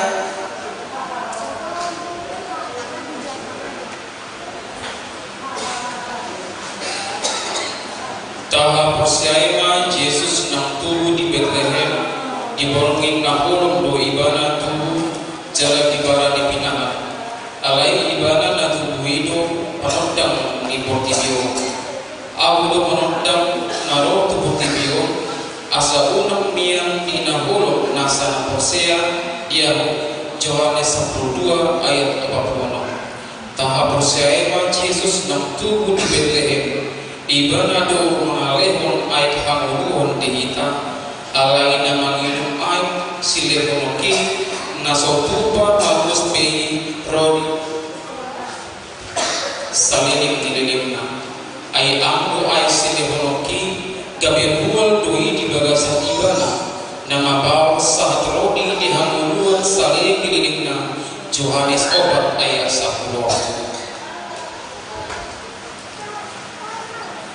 tahap persiaima Yesus nang tubuh di Bethlehem diborongin nahulung do ibana tubuh jalan di bara di pinaan alai ibana na tubuh itu penodang di portibio abu do penodang naro tubuh tibio asa unang miang di nahulung nasa persea dia Yohanes 12 ayat 40 tahap persiaima Yesus nang tubuh di Bethlehem ibana do mengalehon ayat hanguluhon dihita alai nama nginum ayat silehonoki nasotupa bagus behi rodi salinim dilelimna ayat ambo ayat silehonoki gabe bual doi di bagasan ibana nama bawa sahat rodi di hanguluhon salim dilelimna Yohanes obat ayat 10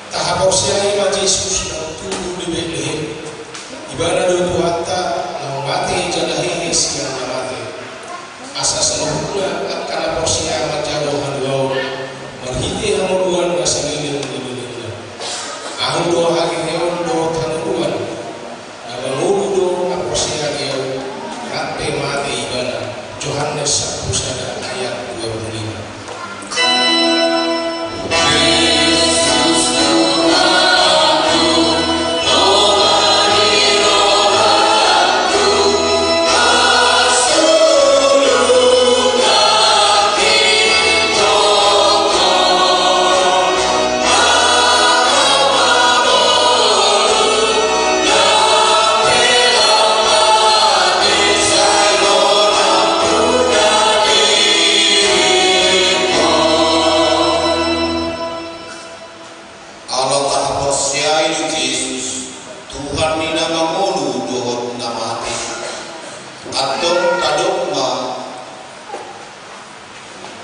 tahap usia ima Yesus nautui di Bethlehem ibadah do tuata na mati jadahi siang mati asas nuhuna akan porsia majado hanwau marhite hamuduan nasalilin dililina ahun do hari heon do tanuruan na menuru do porsia geu ratte mati ibadah Yohanes 1 ayat 25 Yesus Tuhanku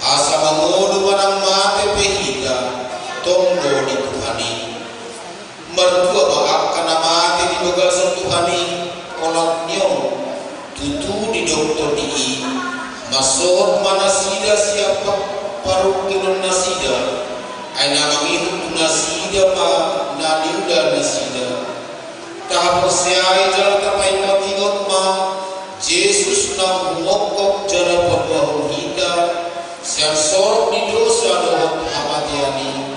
asa mangono manang mate pehita tondo di Tuhani mertua baak kana mate di bagal sa Tuhani onok nyong tutu di dokter di masuk manasida siapa paruk kinon nasida ay namangihut nasida ma naniuda nasida tahap siya jalan tapay matingot ma Yesus nang humokok jana pagbahu kita siang sorok di dosa dohot hamatiani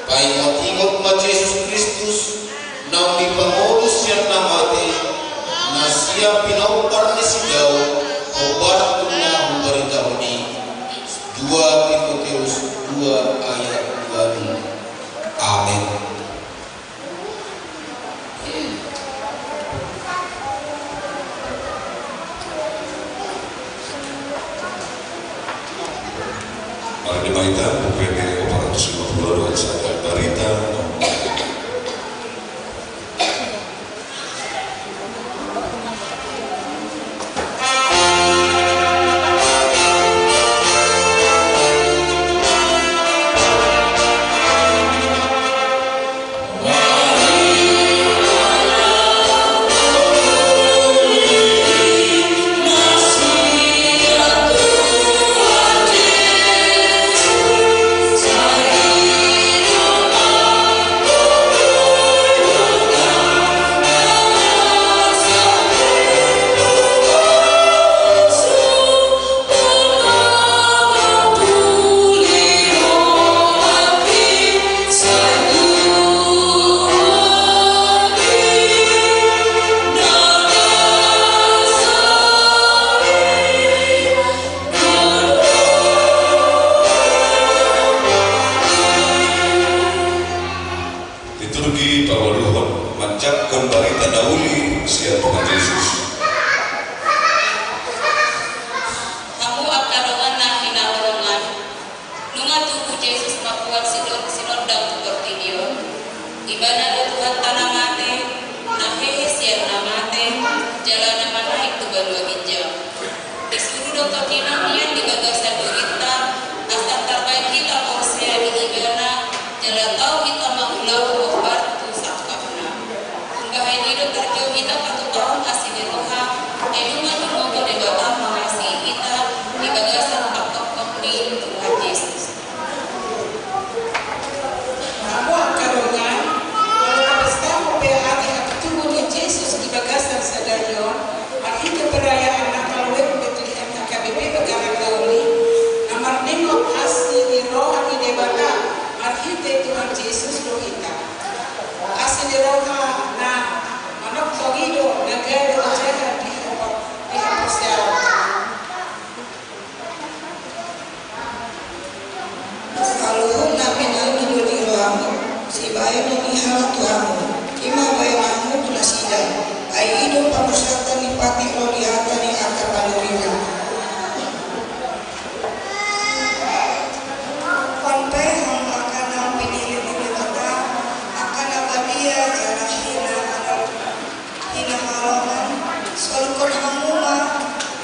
pay matingot ma Yesus Kristus nang dipangolus siang namate na siya pinaupar ni sidaw obat na humbaritaw ni 2 Timoteus 2 ayat 2. Amin. Mari dibacakan UPT 452 ayat Barita. Liturgi pawaluhon mancapkan barita dauli sia Tuhan Yesus. Kamu akan na hinaulungan nunga tubuh Yesus mapuan sinodang tubertidio ibana Tuhan tanah mate nahehe siang namate jalan nama naik tu balua ginjal disuruh dokter kina ian digagasan derita asal terbaik kita porsia di ibana jalan tahu kita makulau obat tu sakapna unggah hidup terjauh kita patut tahun asih di roha edunga tumogo debata mengasihi kita di bagasan pakok di Tuhan Yesus. Kamu akan dengan kalau kamu PAT tubuh di Yesus di bagasan sadarion arti perayaan Natal Web Bethlehem KBP Bagara Gauli nomor 5 asli di roha di debata arti Tuhan Yesus rohita asli di roha na manok togido negara jaga di persiapan. Kalau nabi nang hidup di ruangmu, si bayi nang hal tuamu, ima bayi namu tunasida, ai hidup pamusatan ni pati lo dihata ni akar balurina. Pantai hang akan nang pinilin di mata, akan abadia jarak hina halaman, solukon hamuma,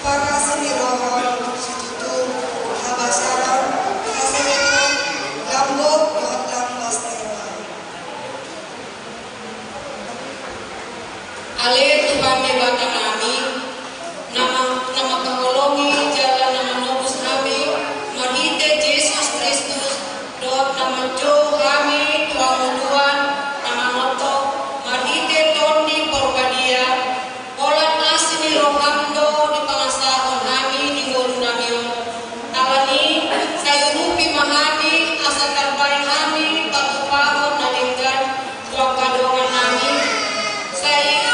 para seni rohon, situtur, habasaran, hasarekan, lambok, dohatan basnewa. Ale Tuhan debata nami nama pengolongi jalan nama nobus kami mahite Yesus Kristus doa nama jo kami Tuhan nama noto mahite tondi porbadia olat asini rohamdo di pangasahon kami di hulu nami alani sayurupi mahami asa terbaik kami pagupahon nalinggan tuang kadongan nami saya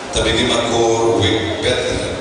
Tabigi makor Wake Bethlehem.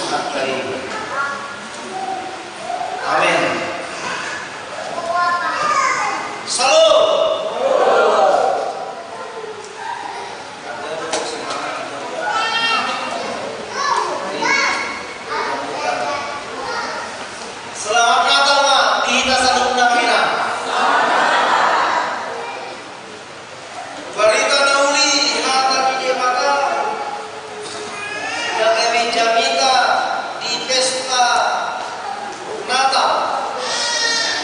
hargai. Amin. Salam. Selamat Natal, Mak. Kita saling undang-undang. Barita nauli hata di mata dan kami jamita di pesta Natal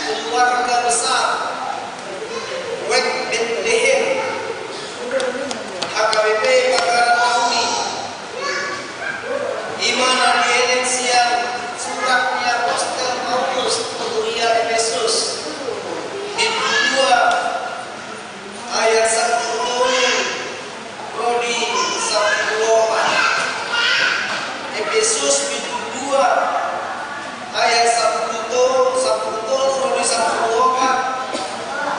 keluarga besar Wek Bethlehem HKBP Bakaran nauli imana di siang suratnya Apostel Paulus untuk ia Efesus di 2 ayat 1 Rodi 1 Efesus 2 ayat 1 Rodi 1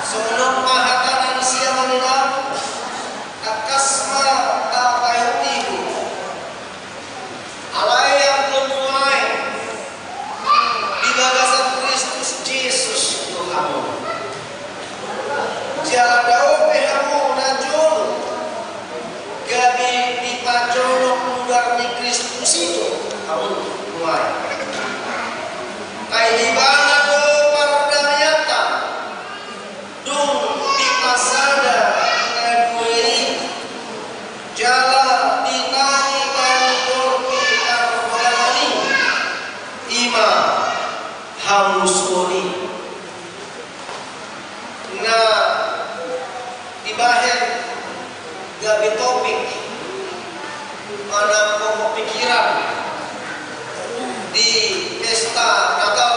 Sonon mahatanan siya manilang akasma tapayutihu alay yang kemuai di bagasan Kristus Yesus Tuhan jalan daun pehamu najul gabi di pacolok lugar di Kristus itu kamu mulai kayak di mana do pardanyata dung di pasada ngaduei jala di tangi kantorki arwani ima hamusoni nah dibahas gabi topik mana pokok pikiran di pesta Natal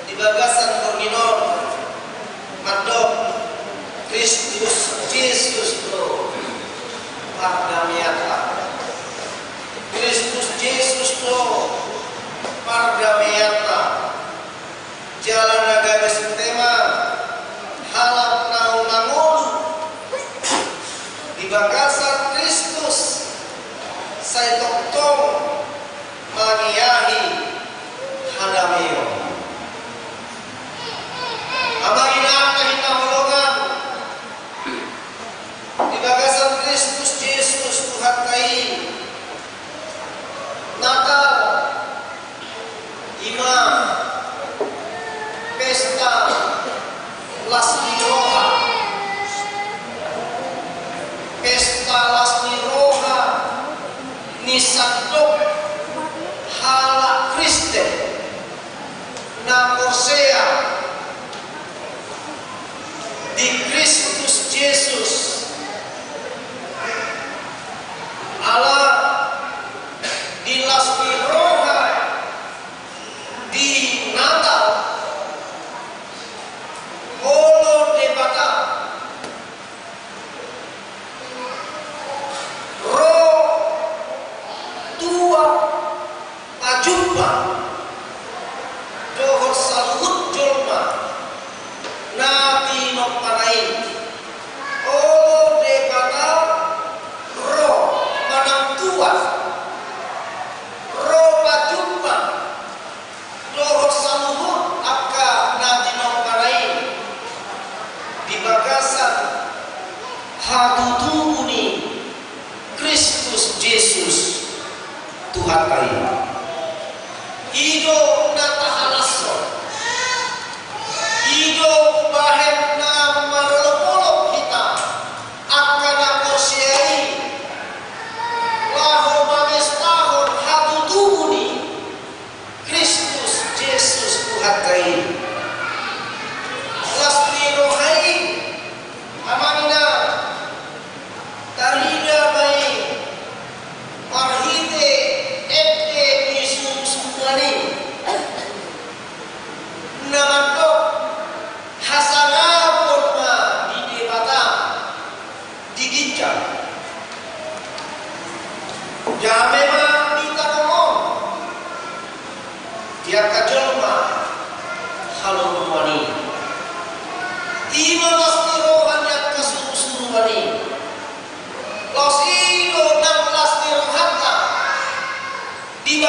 di bagasan Korninon Madok Kristus Yesus to pardamiata Kristus Yesus to pardamiata jalan agama sistema halap naung-naung di bagasan Kristus saya tong mangiyahi hadameo amangina kahitahulungan di bagasan Kristus Yesus Tuhan kai Natal ima pesta lasmi roha pesta lasmi roha nisandok hala Kristen na Korsea di Kristus Yesus ala di lasmi roha di Natal olo debata roh tua ajumpa dohor salut jolma nabi nopanain oh debata roh manang tua roh ajumpa dohor salut akka nabi nopanain di bagasan hadutuni Kristus Yesus Tuhan kali ido natahalaso ido bahet na marolopolop kita akan akosiai laho mamestahon hatutuni Kristus Yesus Tuhan kali lasmi rohai amanina tarida mai marhite ete misum sumani namando hasanapun ma di debata digincang jame ma kita ngomong tiap kajolma halo wani ima lasmi rohan yang kasuru-suru wani los ilo 16 dirham di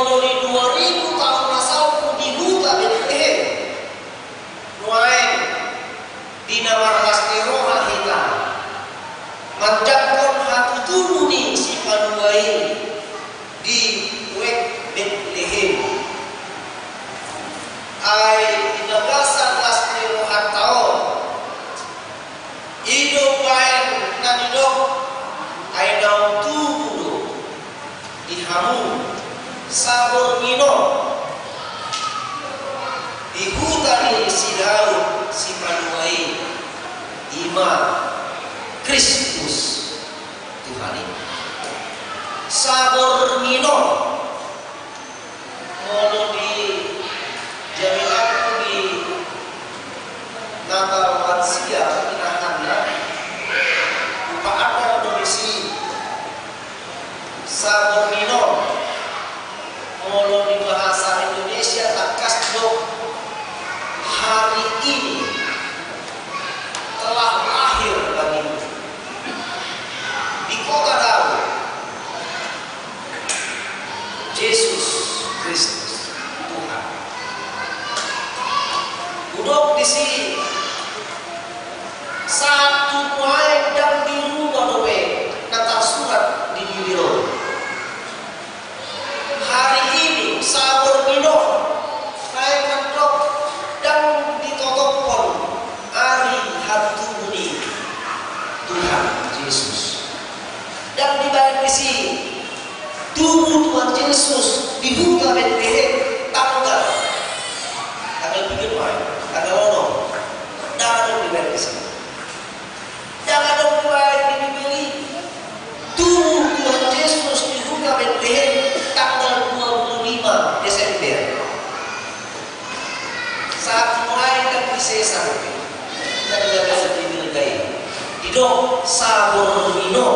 Moloni 2000 tahun lasalku di huta Betlehem. Nuain di nama Rastiroha hita. Manjakon hatu tununi si panuai di wek Betlehem. Ai inagasan Rastiroha tahun. Ido bain nanidok ai daun tubuh dihamu sabor mino di hutani si Daud si panuai ima Kristus Tuhan ini sabor mino mono di jaminan di Natal Mansia ada domisi sabor mino kalau di bahasa Indonesia takas dok hari ini telah lahir bagimu di kota Daud Yesus Kristus Tuhan duduk di sini satu muai dan biru badowe kata surat di biro hari ini sabor mino naik ngadok dan ditotopon hari hatu budi Tuhan Yesus dan dibayar di sini tubuh Tuhan Yesus di huta Betlehem tanggal bikin main tanggal lono dan dibayar di sini. Jangan dong dibayar dibeli. Tubuh Tuhan Yesus di huta Betlehem tanggal 25 Desember. Saat mulai dan disesat dan biasa dibilgai. Didok sabor mino.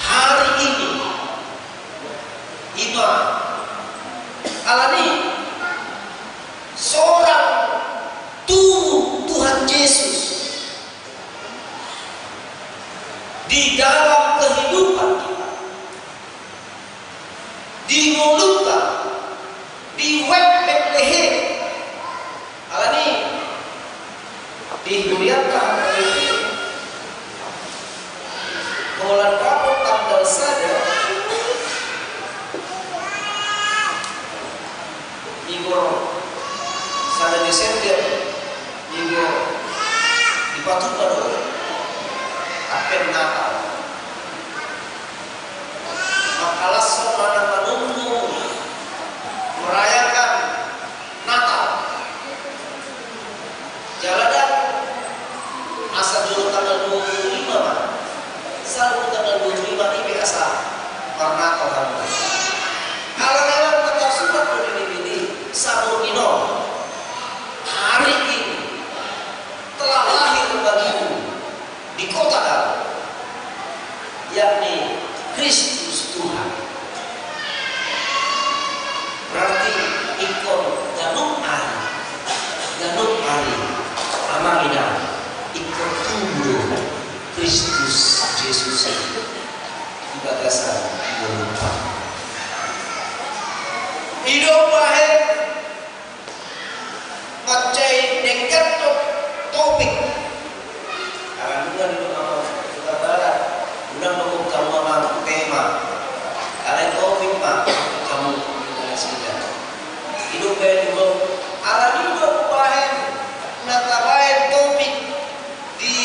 Hari ini iman alani seorang tubuh Tuhan Yesus di dalam kehidupan kita, di Golgota, di wek Betlehem, alani dimuliakan oleh bulan Rabu tanggal saja minggu sada Desember minggu dipatukan oleh akan Natal. Makalah seorang menunggu merayakan Natal. Jalanan asa dulu tanggal 25 selalu tanggal 25 ini biasa karena orang kalau kata surat ini sabur mino hari ini telah lahir bagimu di kota Daud, yakni Kristus Tuhan. Berarti ikon ganung ari amangina ikon tubuh Kristus Yesus ibadasan Golgota. Hidup baik macai dekat topik bukan kita barat bukan untuk kamu mampu tema ada topik pak kamu sudah hidup baik dulu ala hidup baik nata baik topik di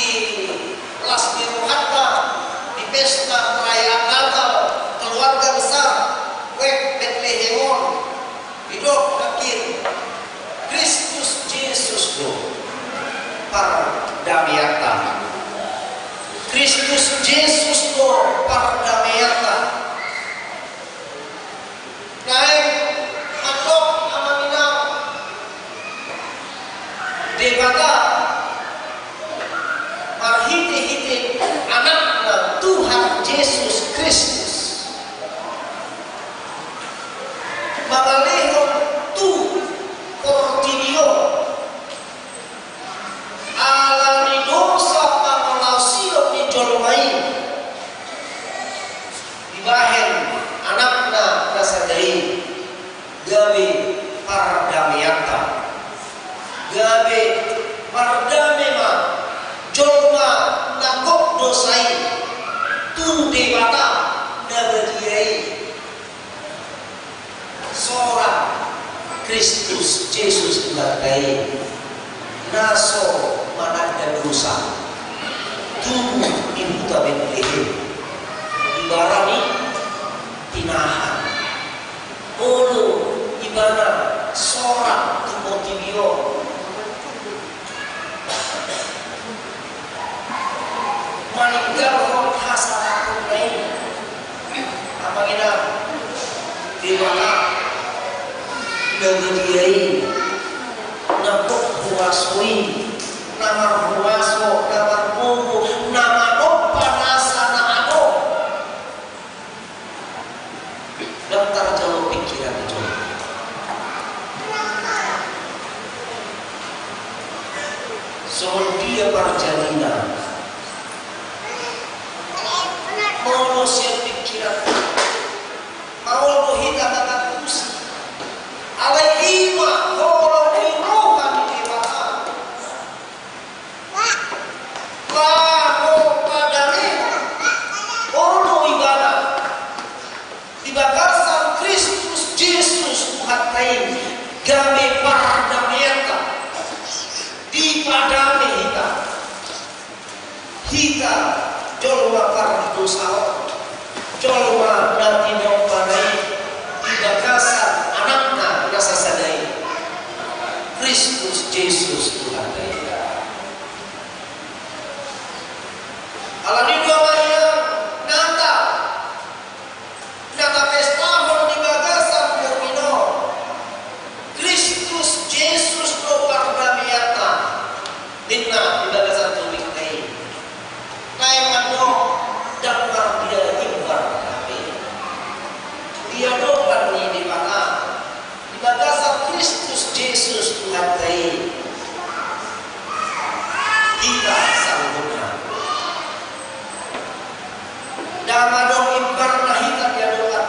Lasmiru Hatta di pesta perayaan Natal keluarga besar wek Betlehem hidup akhir Kristus Yesus para damiata Kristus Yesus pardameyata naik matok amamina debata marhite-hite anakna Tuhan Yesus Kristus magalehon tu portinio ala ni dosa pangalasio ni jolmai dibahen anakna seorang Kristus Yesus menghargai naso manada dosa tubuh ibu tabet ibarani tinahan ulu ibana seorang Timoteo meninggal roh hasanatun lain apa kita di mana negeriai napok huasui nama huaso nama bubu nama panasa nama daftar jauh pikiran itu soal dia perjalanan manusia pikiran mau kita kata kusi alai ima kalau di rohan di mana kalau pada ulu ibadah di bagasan Kristus Yesus Tuhan lain kami pardamaikan di padame kita jolwa kartu sao jolwa nanti nompanai di bagasan anaknya rasa sadai Kristus Yesus Tuhan kita alani dua maya nata pesta di bagasan mukmino Kristus Yesus do pardamiata dinna di bagasan tubik kai mano daftar dia ibar dia dopan di mana di bagasan Kristus Yesus Tuhan kita sanggupnya dama dong ibar kita dia dopan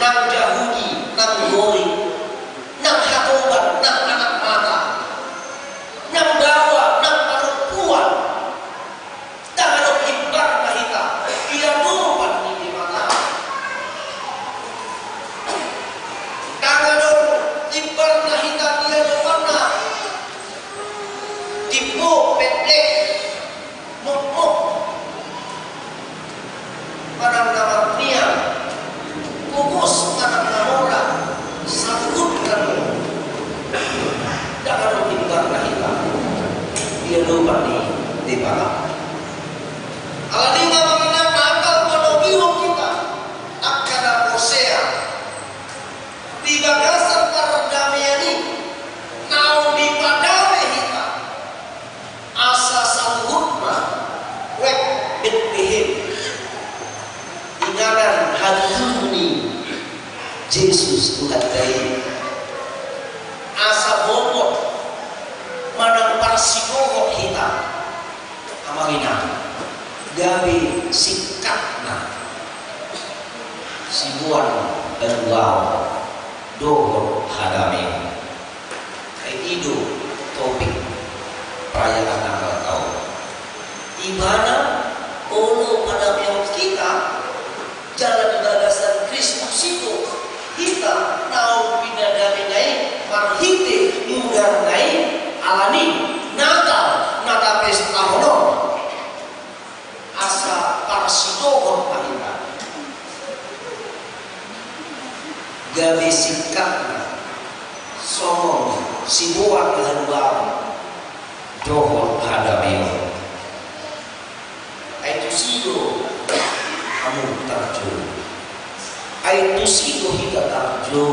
nang Yahudi nang Gori nang hatoban nang anak mata nang dawa nang perempuan jangan dong ibar kita dia dopan di mana jangan dong ibar kita dia dopan tipu pendek mokok padang nama dunia kukus anak namora sangkutkan jangan ibar kita dia lupa di bawah alani namanya nakal menolong kita akan Hosea di bagasan perdamaian ini nau di padame kita asa sanggutna wek Bethlehem inganan haduni Yesus Tuhan dari asa bobot manang parsikohok kita amangina gabi sikatna sibuan dan wow dohor hadame kai idu topik perayaan tanggal tahun ibadah ulu pada miut kita jalan bagasan Kristus itu kita nau bidadari naik marhite mudar naik alani nata pesta honor asa parsitohon pahita gabi sikapna somong sibuan kehendak dohor hadameo itu sido kamu tarjo itu sido kita tarjo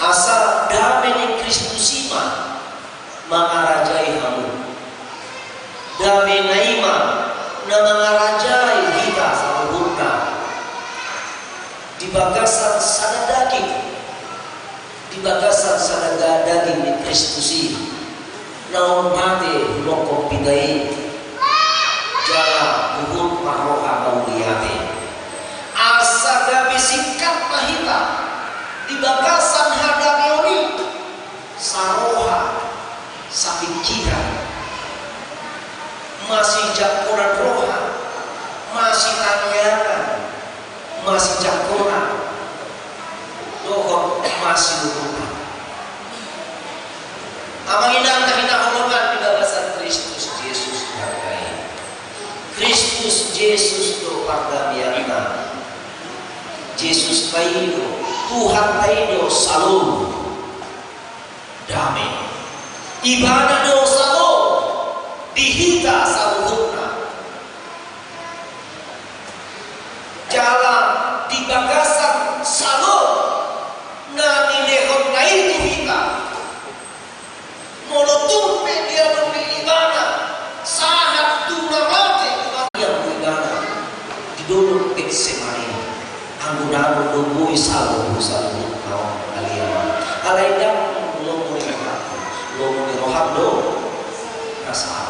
asa damai Kristus ima mengarajai kamu damai naima na mengarajai kita sempurna di bagasan sana daging di bagasan sana daging di Kristus ini naon mate lokok pidai jala buhut maroha mauliate asa gabi sikat mahita di bagasan hadapioni saroha sapikiran masih jakuran roha masih tanyakan masih jakona dohon masih lupa amanginang kahina hologan pibabasan Kristus Yesus hargai Kristus Yesus do pardamiana Yesus taido Tuhan taido salom damai ibadah do salom dihita saluhutna jalan di bagasan salom nami lehon na itu hita molotum media ibadah sahat tunamate yang ibadah di dulu eksemari anggunano dubui salom naon aliyama alaidam lomo roham do rasa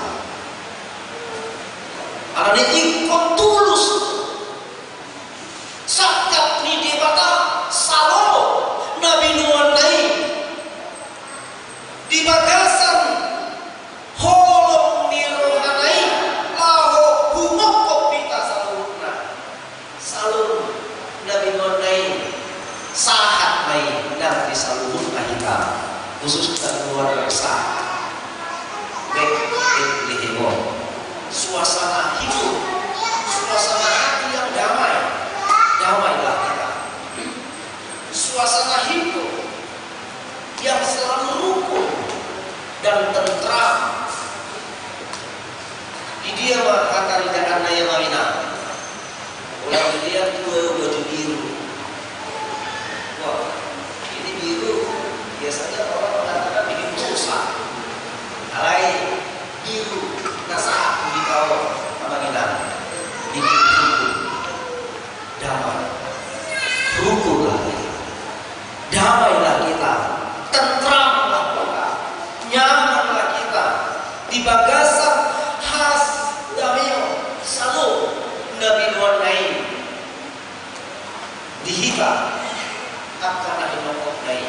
ana ikon tulus sakat ni debata salo nabi nuan nai di bagasan holong ni rohanai laho humok kopita salurna salur nabi nuan nai sahat nai dan di salurun kita khusus keluarga sah lihimo suasana hidup suasana hati yang damailah kita suasana hidup yang selalu rukun dan tentram di dia kata ridaan naya mamina orang dilihat dua baju biru wah ini biru biasanya orang mengatakan bikin susah alai biru nasahat di kawal mamina bikin rukun damai rukunlah kita damailah kita tentramlah kita nyamanlah kita di bagasan khas damio salo nabi nuan nai dihita akan ada nokok nai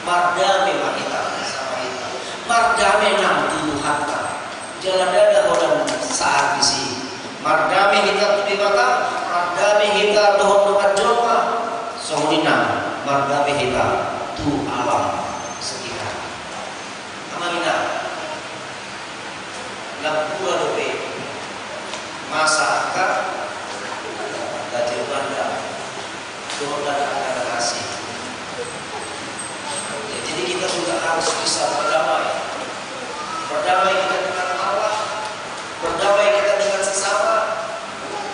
mardame kita sama kita mardame nam Tuhan jalan dada orang saat isi mardame kita tu mata mardame kita dohon dokan joma sohina mardame kita tu alam sekitar amanina lampura dope masyarakat gajah banda dohon dan kasih ya, jadi kita juga harus bisa berdamai kita dengan Allah berdamai kita dengan sesama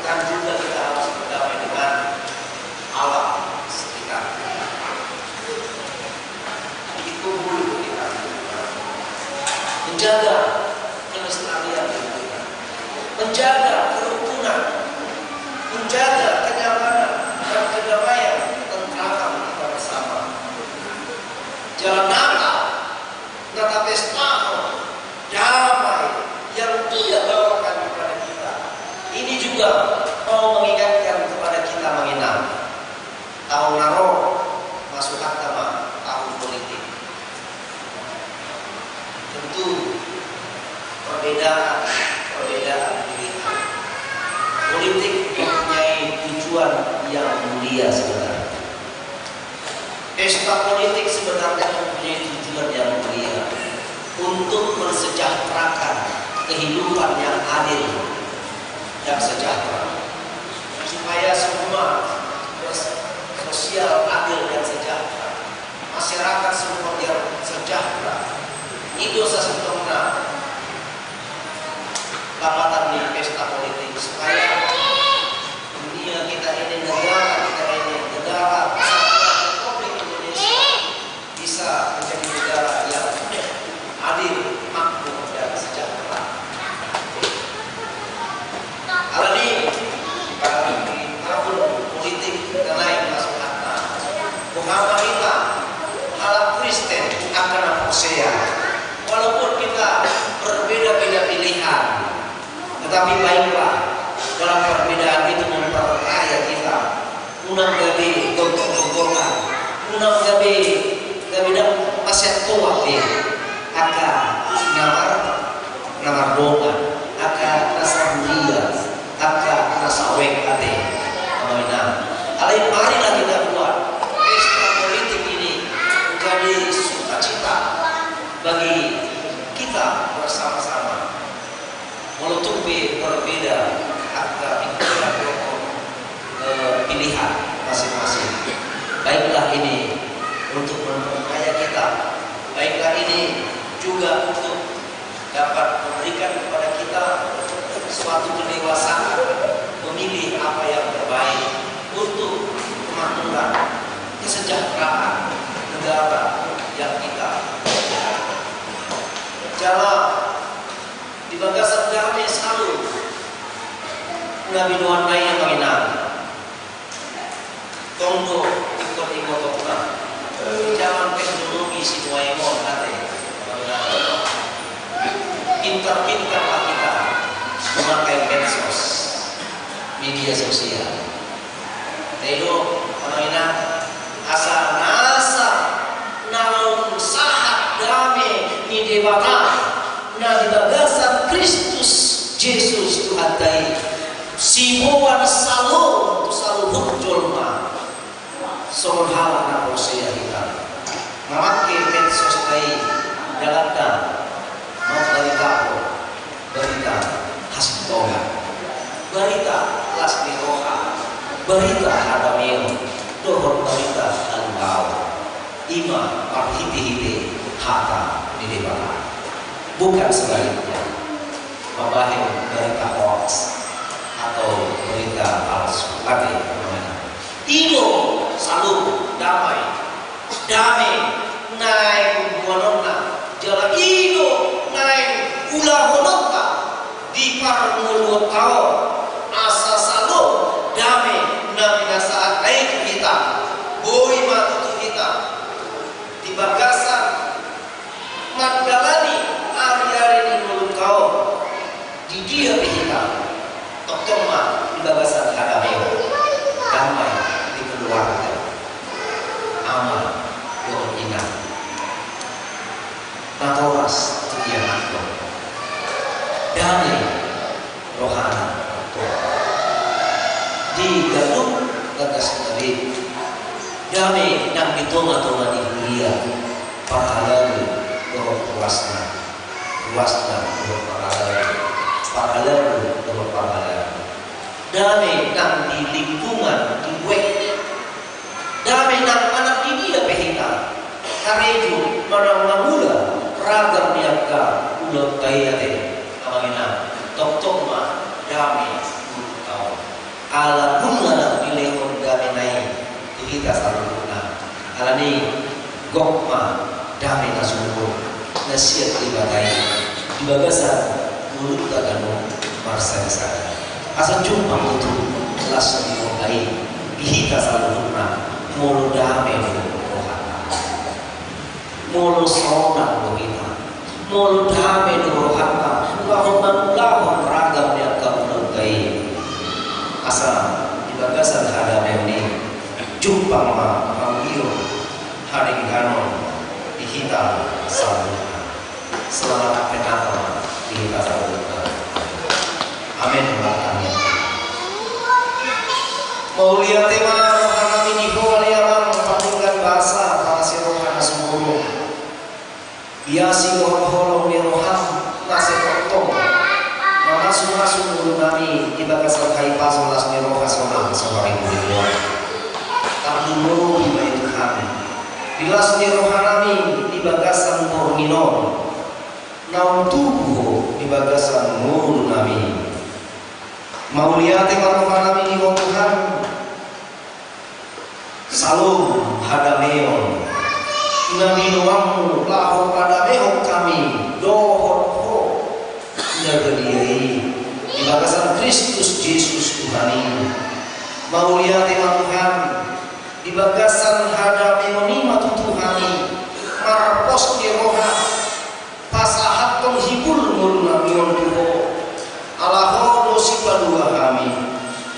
dan juga kita harus berdamai dengan alam sekitar itu dulu kita menjaga kelestarian kita menjaga kerukunan menjaga kenyamanan dan kedamaian tentram kita bersama jalan nata pesta damai yang dia bawakan kepada kita ini juga mau mengingatkan kepada kita mengenal tahun naro masuk agama tahun politik tentu perbedaan pilihan politik mempunyai tujuan yang mulia sebenarnya pesta politik sebenarnya mempunyai tujuan yang mulia untuk mensejahterakan kehidupan yang adil dan sejahtera supaya semua sosial adil dan sejahtera masyarakat semua yang sejahtera itu sesungguhnya lambatan di pesta politik supaya dunia kita ini negara Republik Indonesia bisa menjadi negara yang adil, makmur dan sejahtera. Hal ini tahun politik kita naik masuk kata. Muhammad kita halal Kristen akan Hosea. Walaupun kita berbeda-beda pilihan, tetapi baiklah dalam perbedaan itu memperkaya kita. Unang gabi gontok-gontokan, unang gabi dan pasien tua aka namar doa aka rasa mulia aka rasa wek ate amina ala marilah kita buat pesta politik ini menjadi sukacita bagi kita bersama-sama menutupi berbeda harga pilihan masing-masing. Baiklah ini untuk memperkaya kita, baiklah ini juga untuk dapat memberikan kepada kita suatu kedewasaan memilih apa yang terbaik untuk kemakmuran, kesejahteraan negara yang kita jalan di bagasan damai selalu Nabi Nuhan yang mengingat Tondo ikut-ikut dokter jangan teknologi si Doraemon nanti pintar-pintarlah kita memakai medsos media sosial itu mengingat asal nasa namun sahat damai di debata na di bagasan Kristus Yesus Tuhan dai simuan salur jolma soal hal na proses kita memakai medsos dai dalatan berita hasbunallah berita lasmi roha berita hadamil dohor berita alibau ima parhiti-hiti hata di debata bukan sebaliknya membahas berita hoax atau berita palsu lagi Tino selalu damai naik monona jalan Tino naik ulah monota di parmulu tau asa selalu damai nabi saat naik kita boi matu kita di bagasan Magdalani hari-hari di mulut kau di dia kita toktoma di bagasan hadameo damai di keluarga aman doa ingat matoras dia nakal damai rohani di gadung gagas dari damai yang ditoma-toma di dunia pahala doa luasnya pahala damai yang di lingkungan di web damai yang anak ini ya pehita kareju mana-mana ragam niaga ulo tayate amina tok ma damai kau ala bunga dilehon damai naik kita selalu alani gokma damai nasumur nasihat ibadai di bagasan mulut tagano marsaya asal jumpa itu kelas yang lain kita selalu mulu damai mulu sonang kita mulu damai rohana lahon ragam yang kau lain asal di bagasan ada ini jumpa manggil hari ganon di kita selamat penata di kita amin amin mau lihat tema rohana ini boleh alam paningkan bahasa bahasa rohana semua biasi mohon-mohon di rohan nasi potong masuk dulu nami di bagasan kai pasolas di rohana sonang sebagai bulan tak dulu di bait kami bilas di rohanami di bagasan porminon naun tubuh di bagasan mulu nami mau lihat rohanami di Tuhan salum hadameon nabi doamu lahor padameon kami dohor ho jaga diri di bagasan Kristus Yesus Tuhan ini mau lihat Tuhan di bagasan hadapi menima Tuhani marpos di roha pasahat penghibur mulunamion tuho alahono si padua kami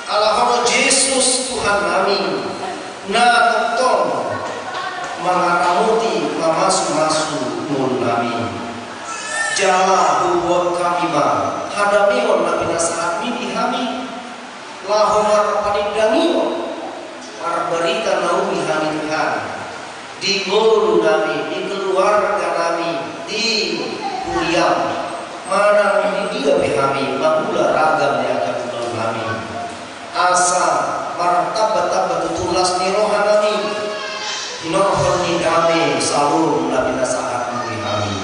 alahono Yesus Tuhan kami na ton mangatamuti mamasu-masu mulunami jala buat kami ma hadamion nabi nasahat midi kami lahomar panidamion para berita naumi kami Tuhan di guru kami, di keluarga kami, di kuliah mana ini dia kami mangula ragam yang akan menolong kami asa martabat tutulas ni rohan kami inorhon ni kami salum nabi nasahat muli kami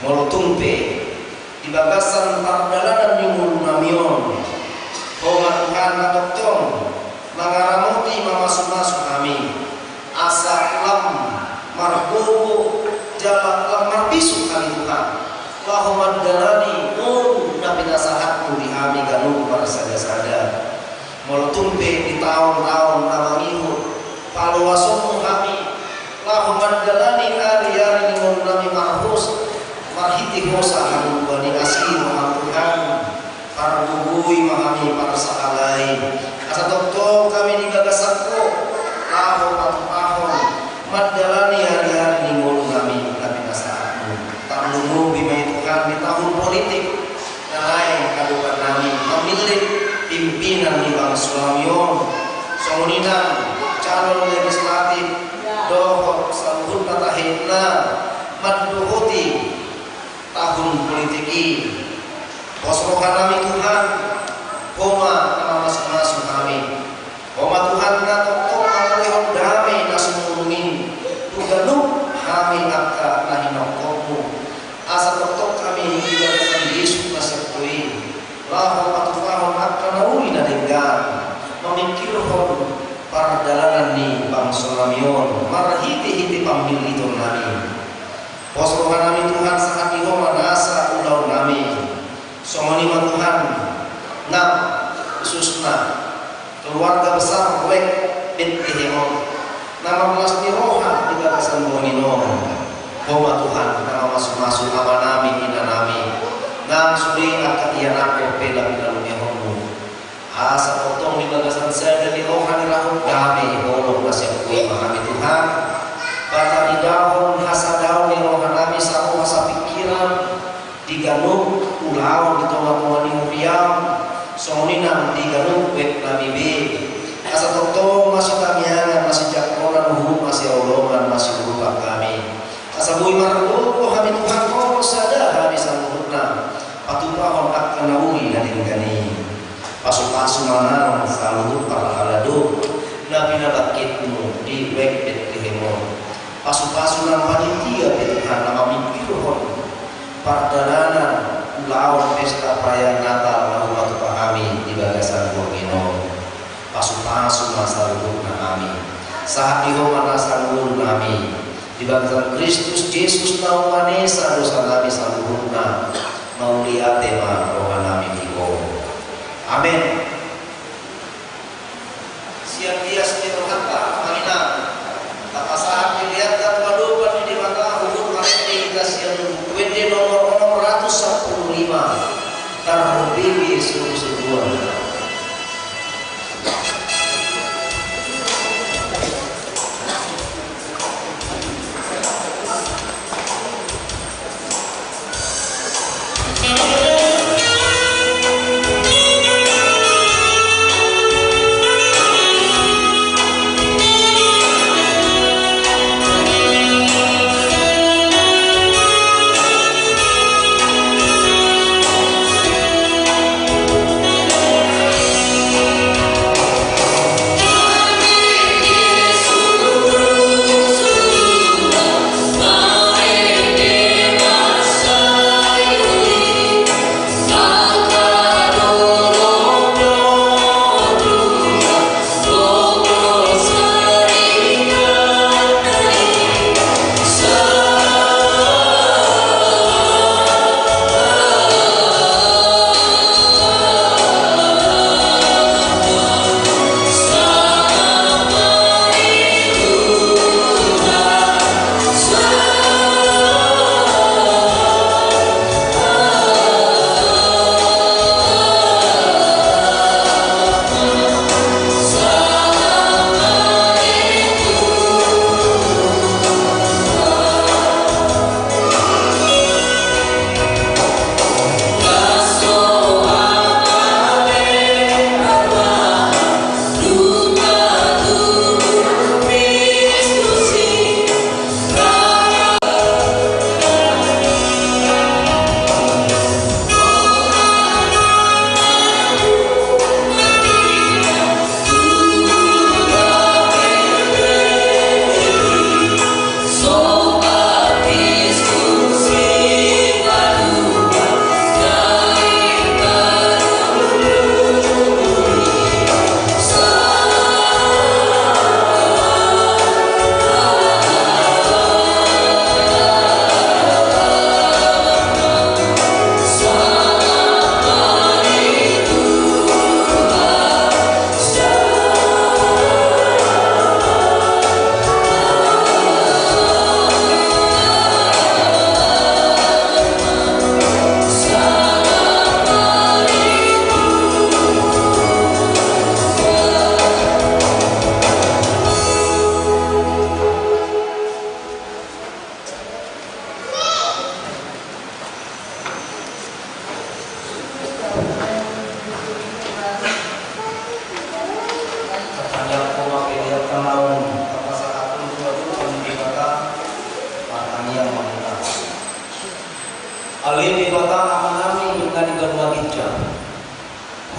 molotumpe di bagasan pardalanan ni mulu namion Homa Tuhan katotong mangaramuti mamasuk-masuk kami asa lam marbobo jalan lam marbisu kami Tuhan Allahumma dalani nun nabi nasahatmu di kami ganu bersada-sada molotumpe di tahun-tahun namangihut paluasomu kami Allahumma dalani ari-ari nun nabi mahfuz marhiti hosa kami bani asih Tuhan para bubui mahami para sakalai asa tokto kami di gagasanku lahu patuhon madalani hari-hari nimul kami nabi nasahatmu tak menunggu bimai Tuhan di tahun politik nalai kadukan kami memilih pimpinan di Bang Sulamion songuninang calon legislatif dohok saluhut natahitna madduhuti tahun politiki Posrohan kami Tuhan Koma nama masing-masing kami Koma Tuhan ngatokok ngalihon damai nasumurungin Tuganuk kami akka nahinokokmu Asa toktok kami Ibaratkan Yesus nasirkui Lahu patufahon akka nauli nadenggan Memikirhon Pardalanan ni bangsa lamion Marhiti-hiti pamilitun kami Posrohan kami Tuhan saat ihoma nasa ulau kami Somoni Tuhan nak khususna keluarga besar Wek binti Hemon nama belas ni rohan di gagasan Bonginon Homa Tuhan nama masuk-masuk nama nami ina nami nang suri akan ia nak peda bila Hemon asa potong di gagasan saya di rohan rahut kami bolong masih kui mahami Tuhan pada di daun hasadau di rohan nami sama masa pikiran diganung ulau di tengah-tengah di muriam songinang diganung wek nabi be asa toto masih kamiangan masih jakronan hukum masih olongan masih berupa kami asa bui margo kami Tuhan kau sada kami sangguhna patupahon akan naui dan digani pasu-pasu mana saluhut para haladu nabi nabakitmu di wek Betlehemon pasu-pasu nang panitia Tuhan nama mikirhon pardalanan lawan pesta perayaan Natal lalu waktu kami di bagasan Borgino pasu-pasu masa luhur kami saat dihoma nasa luhur kami di bagasan Kristus Yesus nau manesa dosa kami saluhurna mau lihat tema rohan kami diko amin siap dia sendiri berkata marina apa saat dilihat dan waduh di mata hukum kami dikasih WD nomor 115 terbibi seluruh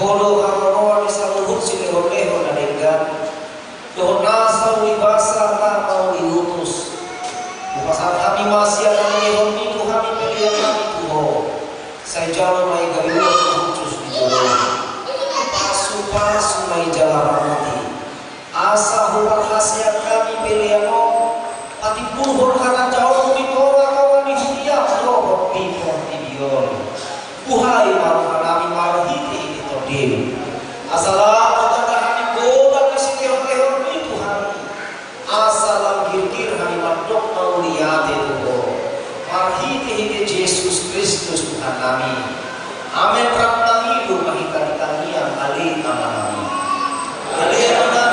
Kodo hamanoa di saluhut sini holeho na denggan. Dohon nasa ulibasa na mau diutus. Bukasan kami masih akan menyehon itu kami pilihan kami tuho. Saya jalan mai gariwa khusus di jodoh. Pasu-pasu mai jalan mati. Asa hubar khasiat kami pilihan om. Pati pulhon karena jauh di bawah kawan di huliah dohon pipon tibion. Buhai maru kami marhiti itu dim. Asalam kata kami boba kasih teon-teon itu kami. Asalam gir-gir kami mandok mau lihat itu. Marhiti hingga Yesus Kristus Tuhan kami. Amin prapta hidup mahita ditanian ali aman. Ali aman.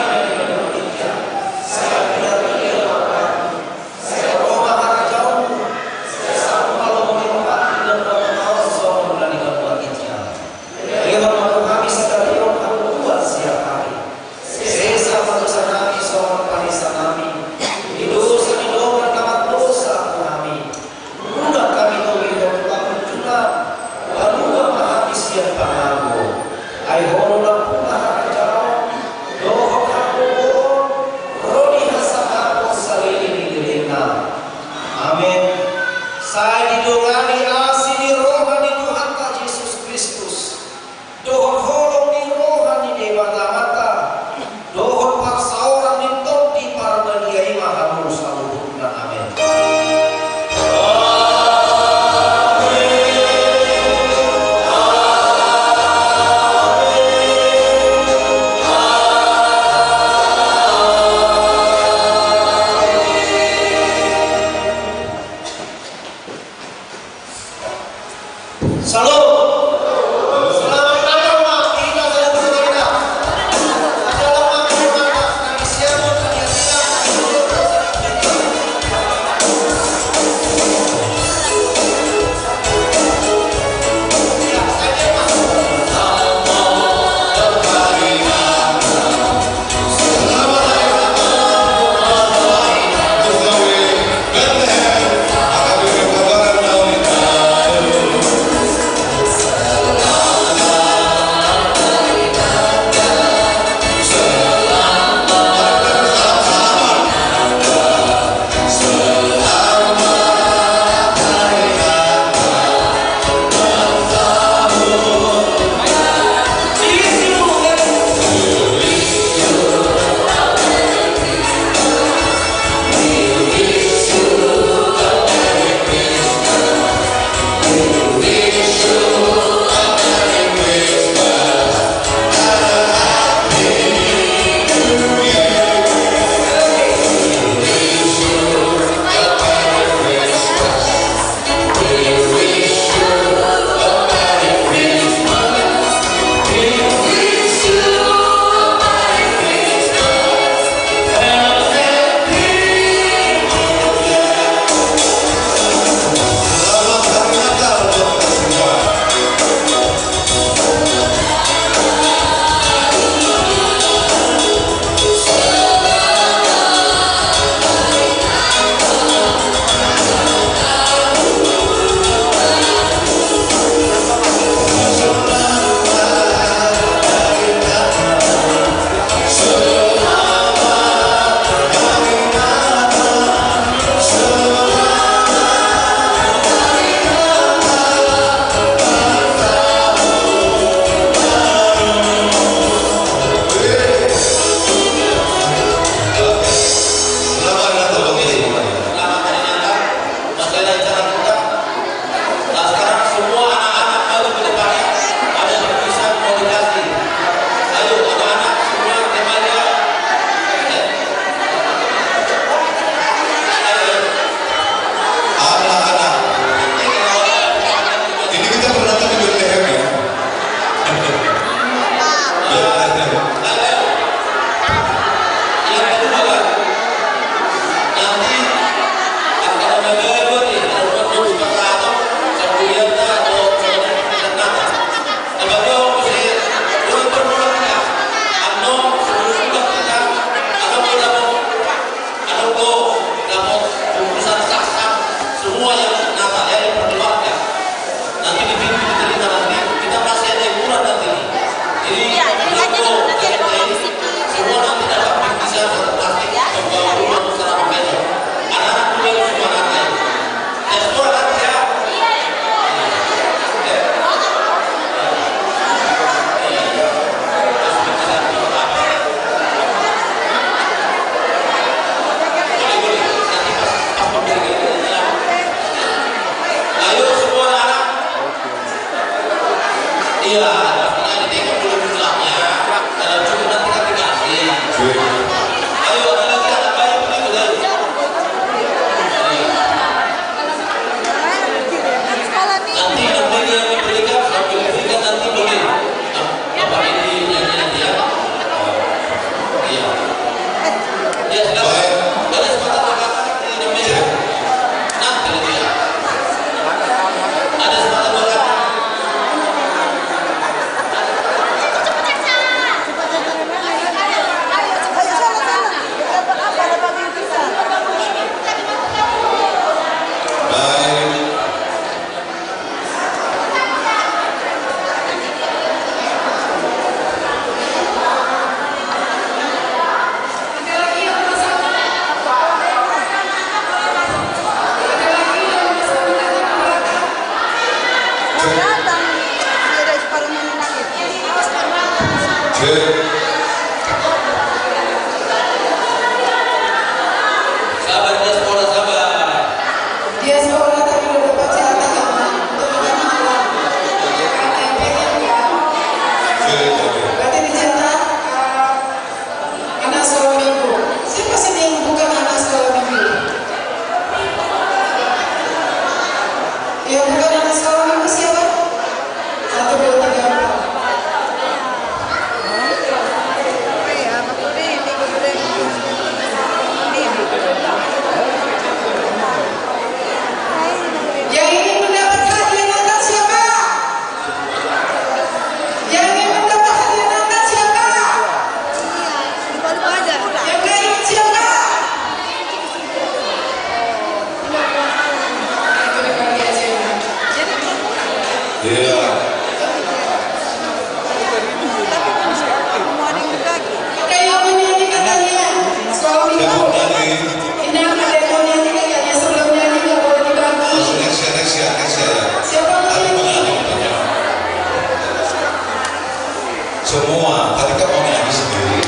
Semua, tadi kan mau nyanyi sendiri.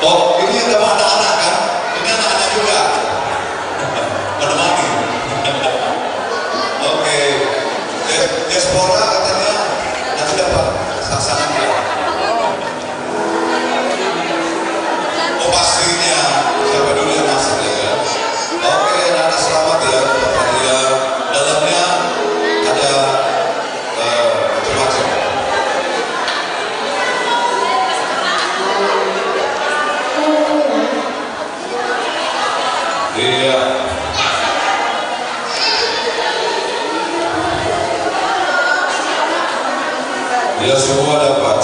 Oh, ini ada anak-anak kan? Ini anak-anak juga. Menemani. Oke. Diaspora katanya nanti dapat sasaran ya. Oh pastinya, siapa dulu yang masuk ya? Oke, anak selamat ya. Ya, dalamnya ada macam-macam. Iya. Ya semua dapat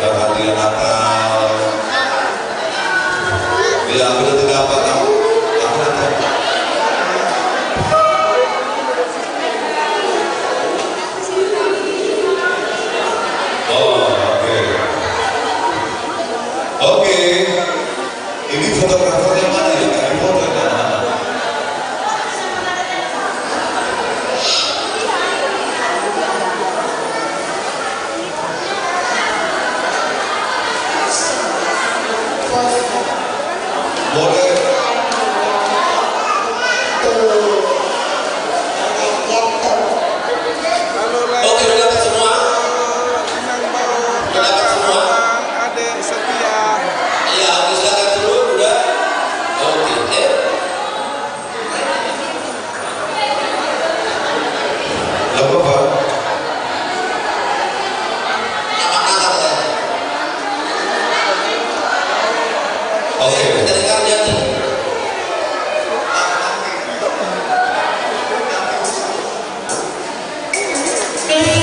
hadiah Natal. Ya aku udah dapat aku udah dapat. Oh oke. Ini fotografernya mana ya? Cari foto ya. Boleh. Oke, udah dapat semua. Udah dapat semua. Adik setia. Iya, aku silakan dulu udah. Oke. Lalu apa? Oke. Dari Karjati. Thank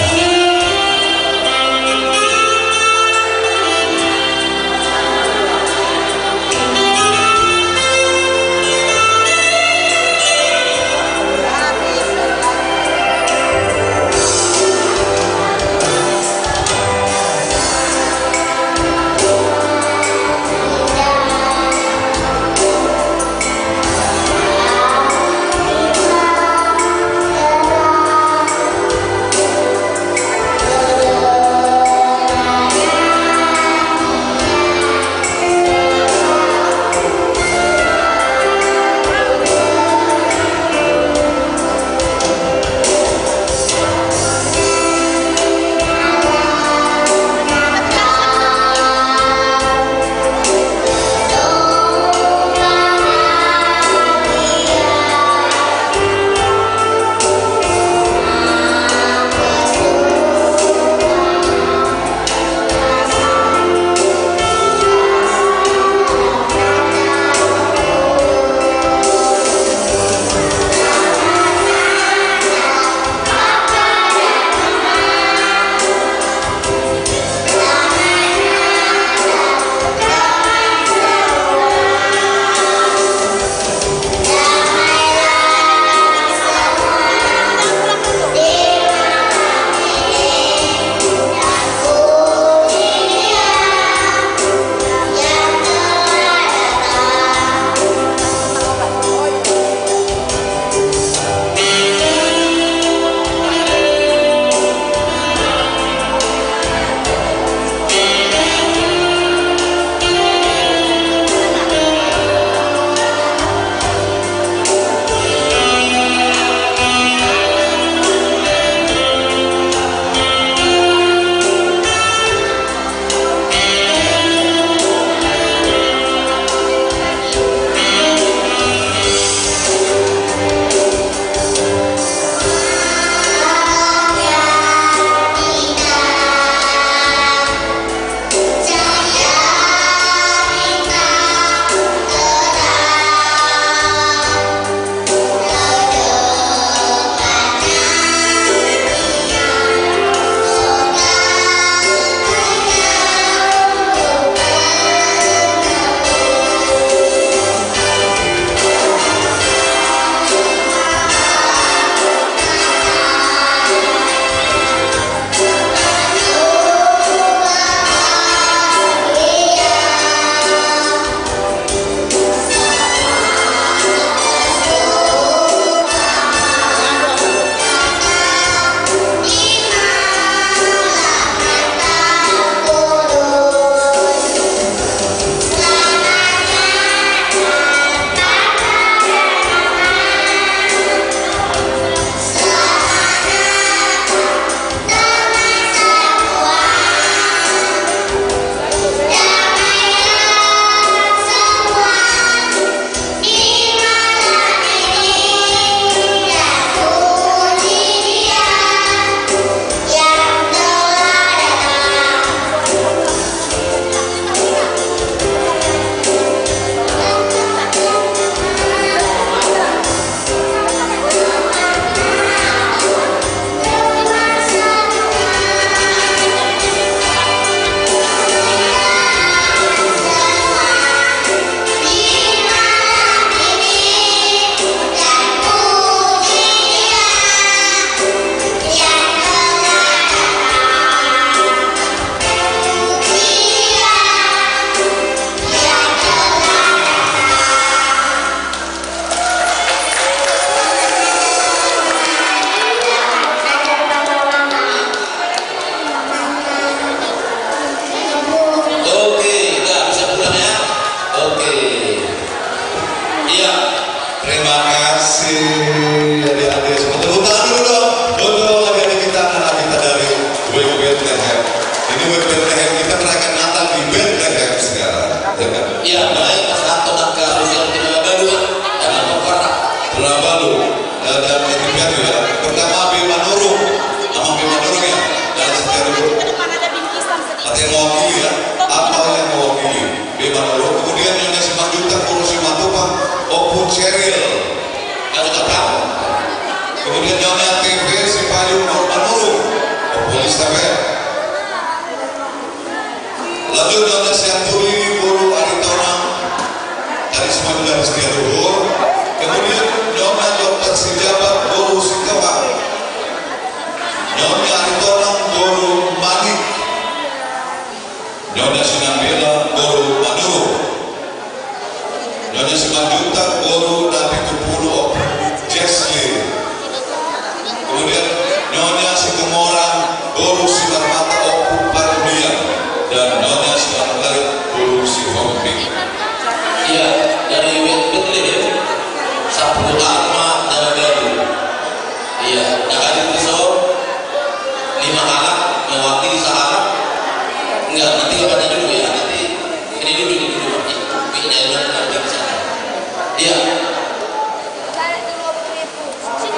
Iya.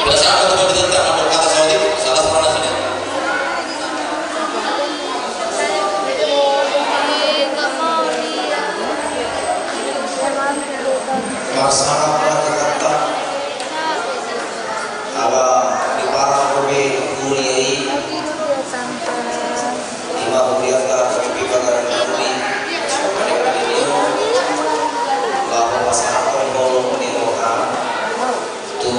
Berdasarkan ketentuan ditentang nomor kata Saudi, salah mana sini? Masyarakat kata ala di para kobe kuliai lima kuliah kopi bagaran kami bahwa masyarakat bolong menirukan tu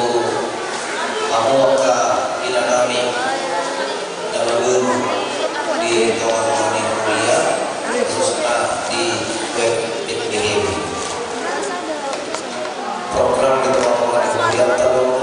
kamu ke ilanami dalam guru di kawan-kawan kuliah khususnya di web dikirim program di kawan-kawan kuliah terlalu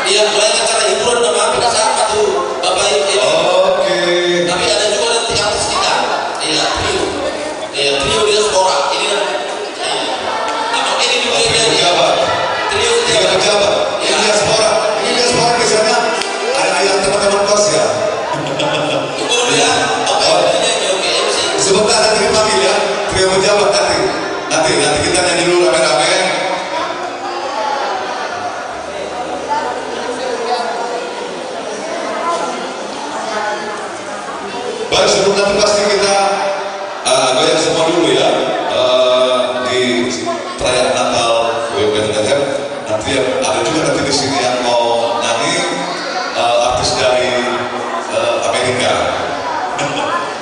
Iya, mulai kata hiburan nama pada saat itu Bapak Ibu. Oke. Tapi ada juga nanti artis kita. Iya, trio. Iya, trio diaspora. Ini apa ini juga tiga pejabat. Trio tiga pejabat. Ini diaspora. Ini diaspora biasanya ada teman-teman kos ya. Ya. Sebentar nanti dipanggil ya. Trio pejabat nanti kita nyanyi dulu rame-rame. Baik, sebelum nanti pasti kita goyang semua dulu ya di perayaan Natal Bethlehem. Nanti ada juga nanti di sini yang mau nyanyi artis dari Amerika.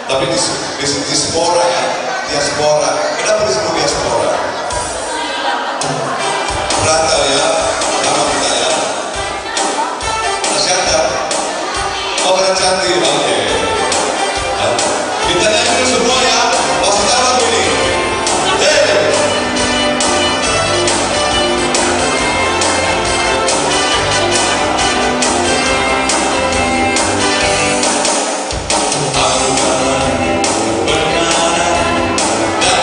Tapi di diaspora ya, diaspora. Kenapa disebut diaspora? Berantau ya, nama kita ya. Masih ada. Oh, keren cantik. Oke. Kita nyanyi dulu semua ya, pasukan lagu ini. Hey! Benar dan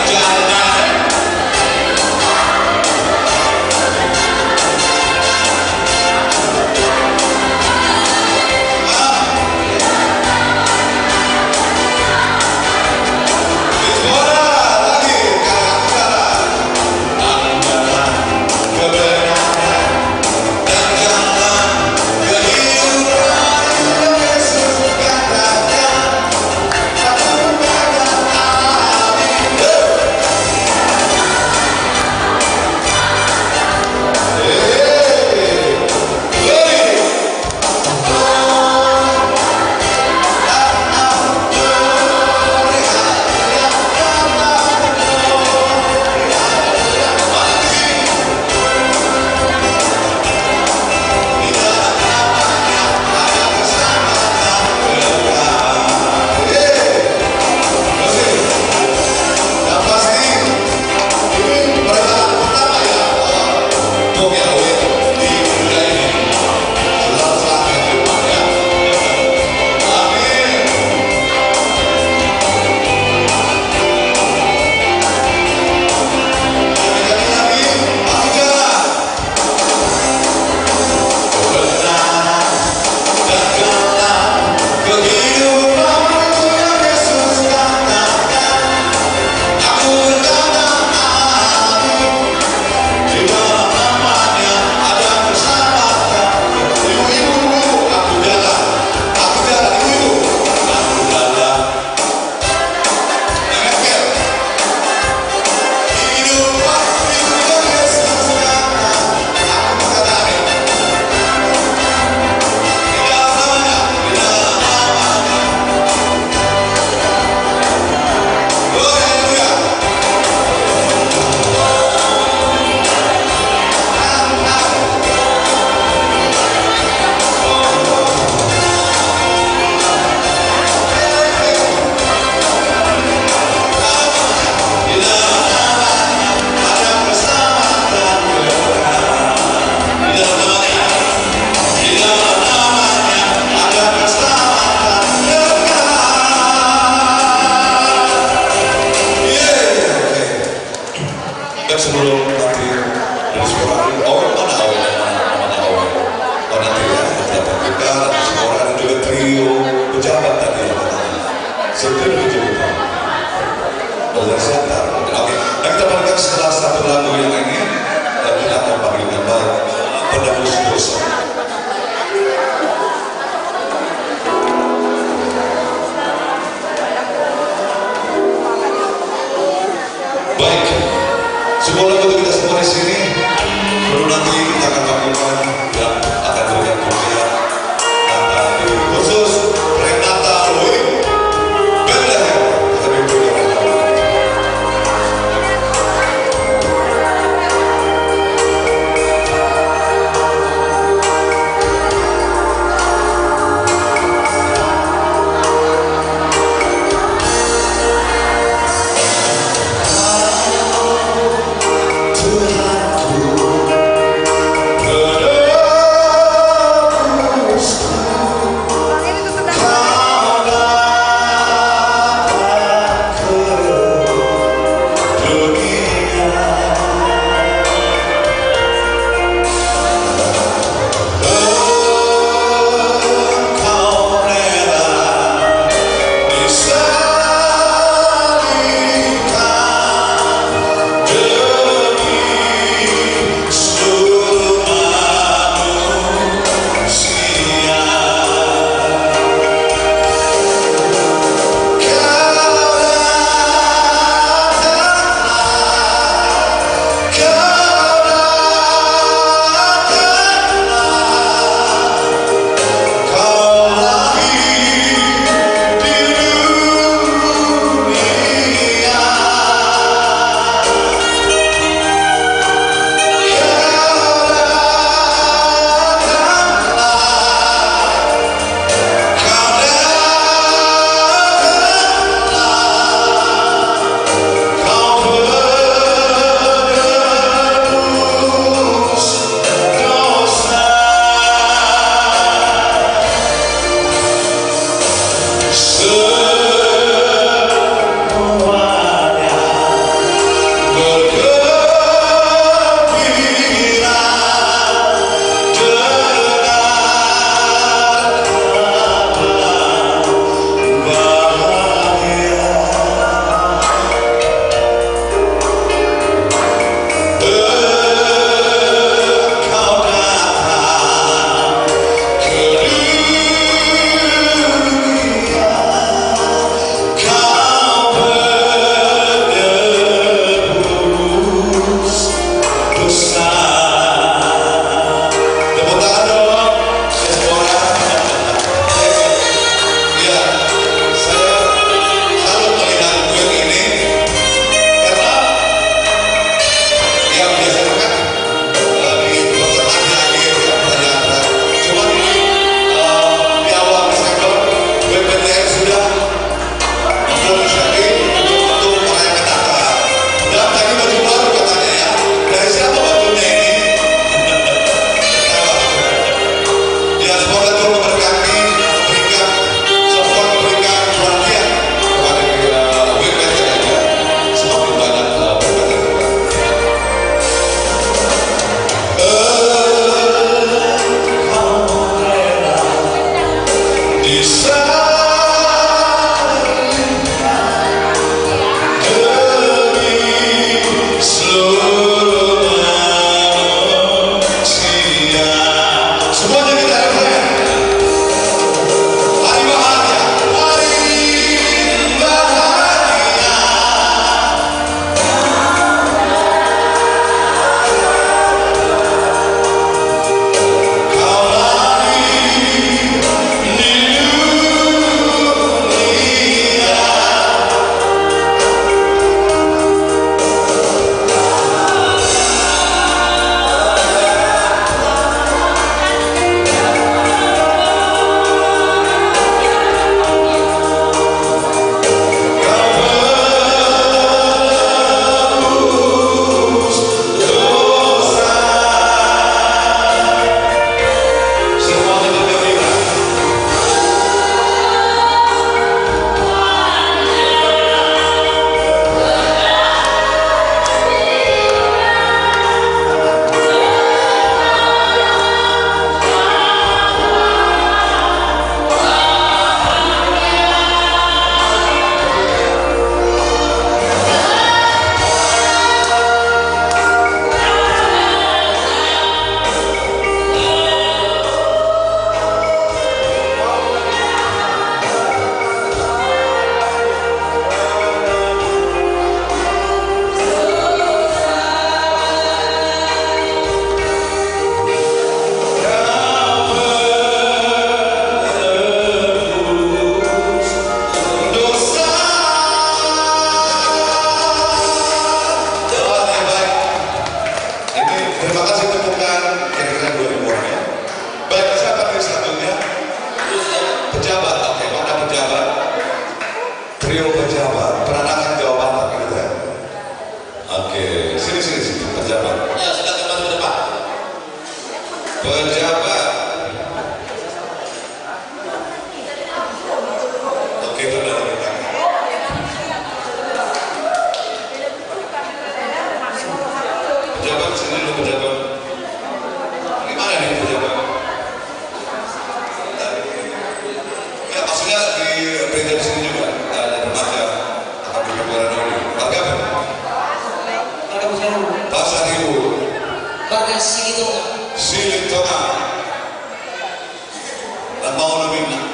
mau lebih nak.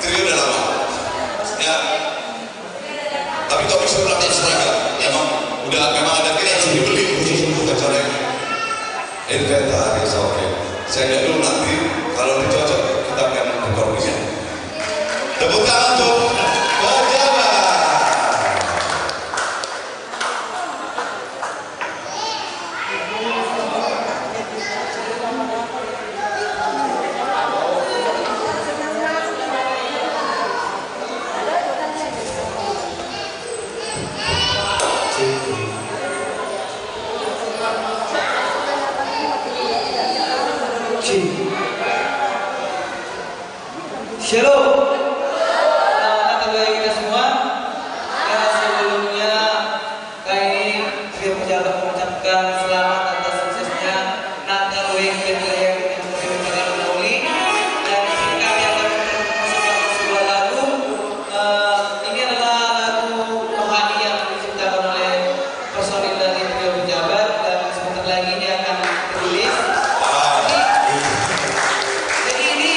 Trio udah lama. Ya. Tapi kok bisa berlatih seragam? Memang ada kira yang dibeli khusus untuk acara ini. Inventaris, oke. Saya lihat dulu nanti kalau dicocok kita akan recordingnya. Tepuk tangan untuk pejabat. Shalom. Selamat datang kita semua. Ya, sebelumnya kami pihak pejabat mengucapkan selamat atas suksesnya Natal Week Bethlehem yang berjalan Mauli. Dan di sini kami akan mempersembahkan sebuah lagu. Ini adalah lagu rohani yang diciptakan oleh personil dari pihak pejabat dan sebentar lagi ini akan dirilis. Jadi ini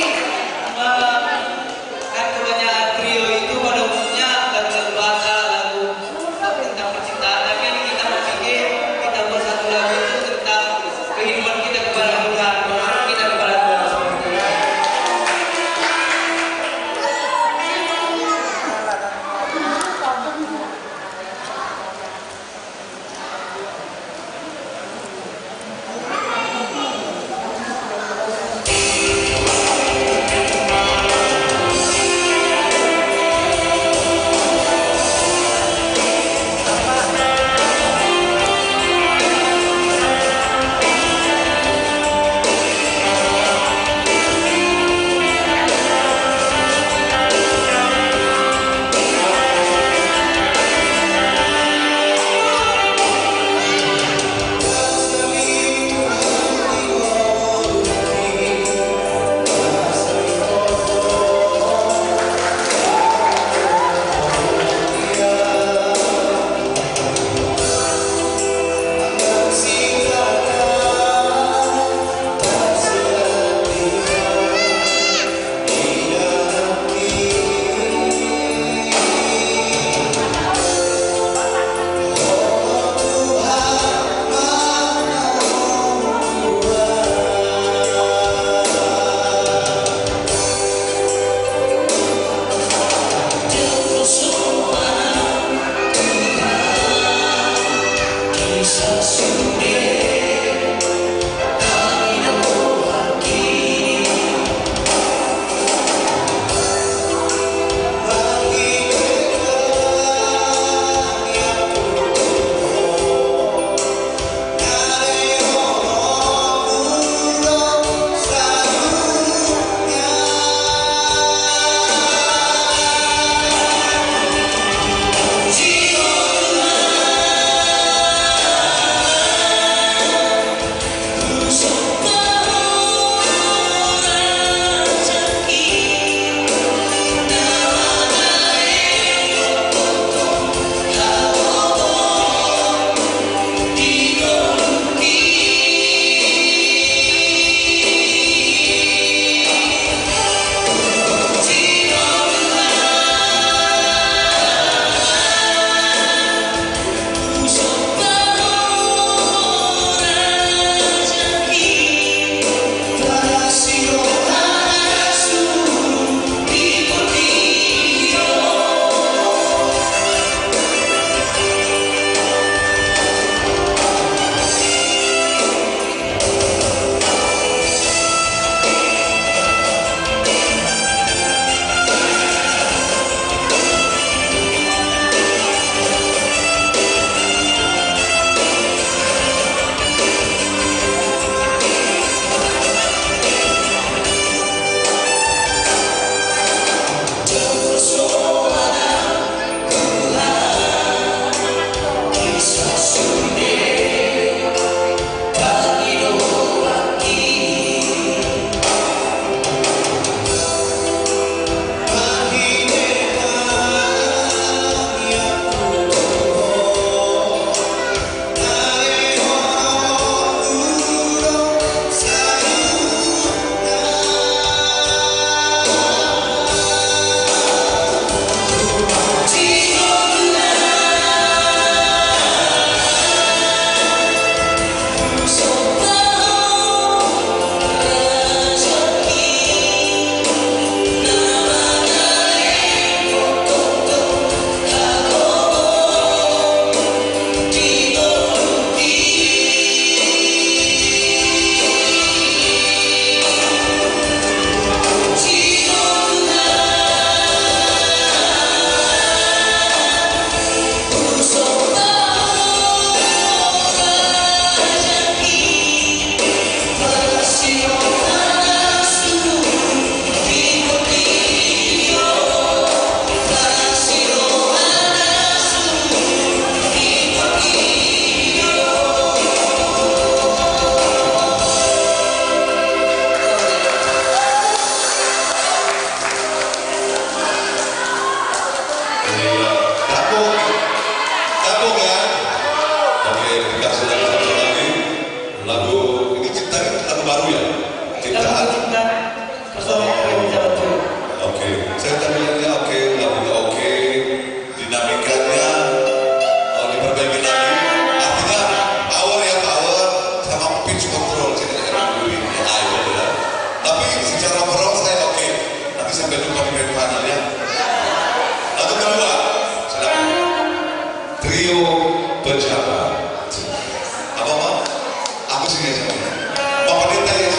kita menciptakan personal pejabat trio. Oke, saya tadi lihatnya oke, lagunya oke, dinamikanya diperbaiki lagi. Artinya power ya power sama pitch control ya. Tapi secara overall saya oke. Nanti sampai jumpa di grand final ya. Lagu kedua, silakan. Trio pejabat. Apa? Aku sini aja. Bapak Pendeta ya,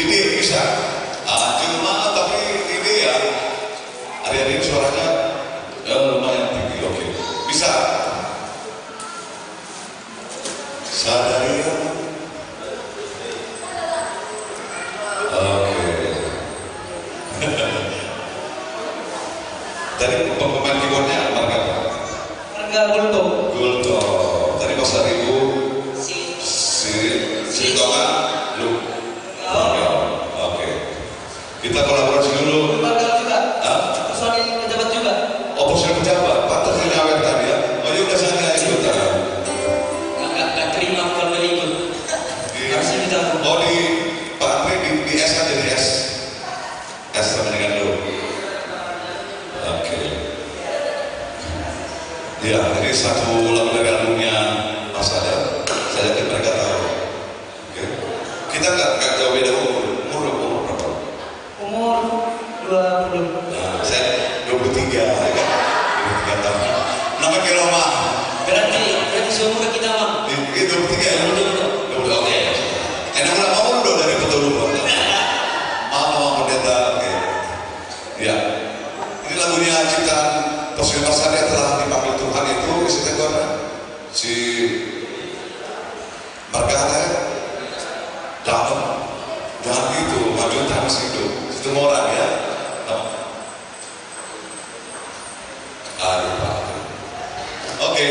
Ini bisa. Cuma tapi ini ya, hari-hari suaranya lumayan tinggi. Oke, bisa. Sadari. Oke. Tadi pemain keyboardnya marga apa? Marga Gulto. Tadi bahasa Ibu si Tonga lu. Oke. Kita kolaborasi dulu. Marga juga. Personil pejabat juga. Oh, personil pejabat. Pantas ini awet tadi ya. Oh, yuk ke sana ikut. Nggak terima kalau ikut. Harusnya kita. Oh, di Pak Andre di S aja di S. S sama dengan lu. Oke. Ya, ini satu lagu dari albumnya Mas Adam. Saya yakin mereka tahu. Oke. Kita nggak jauh beda umur berapa? Umur 20. Nah, saya 23 ya kan? 23 tahun. Nama Keloma. Berarti seumur kita mah. Itu 23 ya? 22. Oke. Enak lah mau dong dari betul dulu. Maaf pendeta. Oke. Ya. Ini lagunya ciptaan Personil Mas Adam telah dipanggil Tuhan itu istilah si Margana dalam jangan gitu, maju tangan itu orang ya. Oke.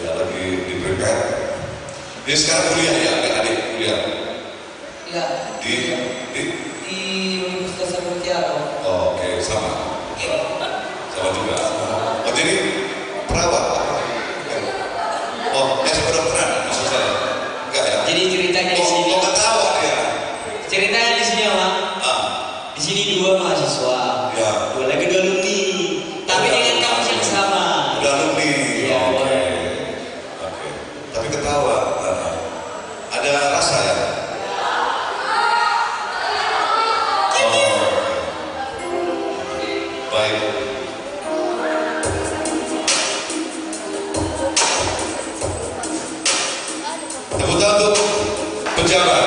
Ya lagi di prepare. Dia sekarang kuliah ya, adik kuliah. Ya. Di Universitas Santiago. Oke, sama juga. Oh jadi perawat? Oh, kedokteran maksud saya? Enggak ya? Jadi ceritanya di sini. Oh, ketawa dia. Ceritanya di sini apa? Di sini 2 mahasiswa. Ya. 2 lagi 2 alumni. Tapi dengan kampus yang sama. Udah alumni. Ya. Oke. Tapi ketawa. Ada rasa ya? Baik. Tepuk tangan untuk pejabat.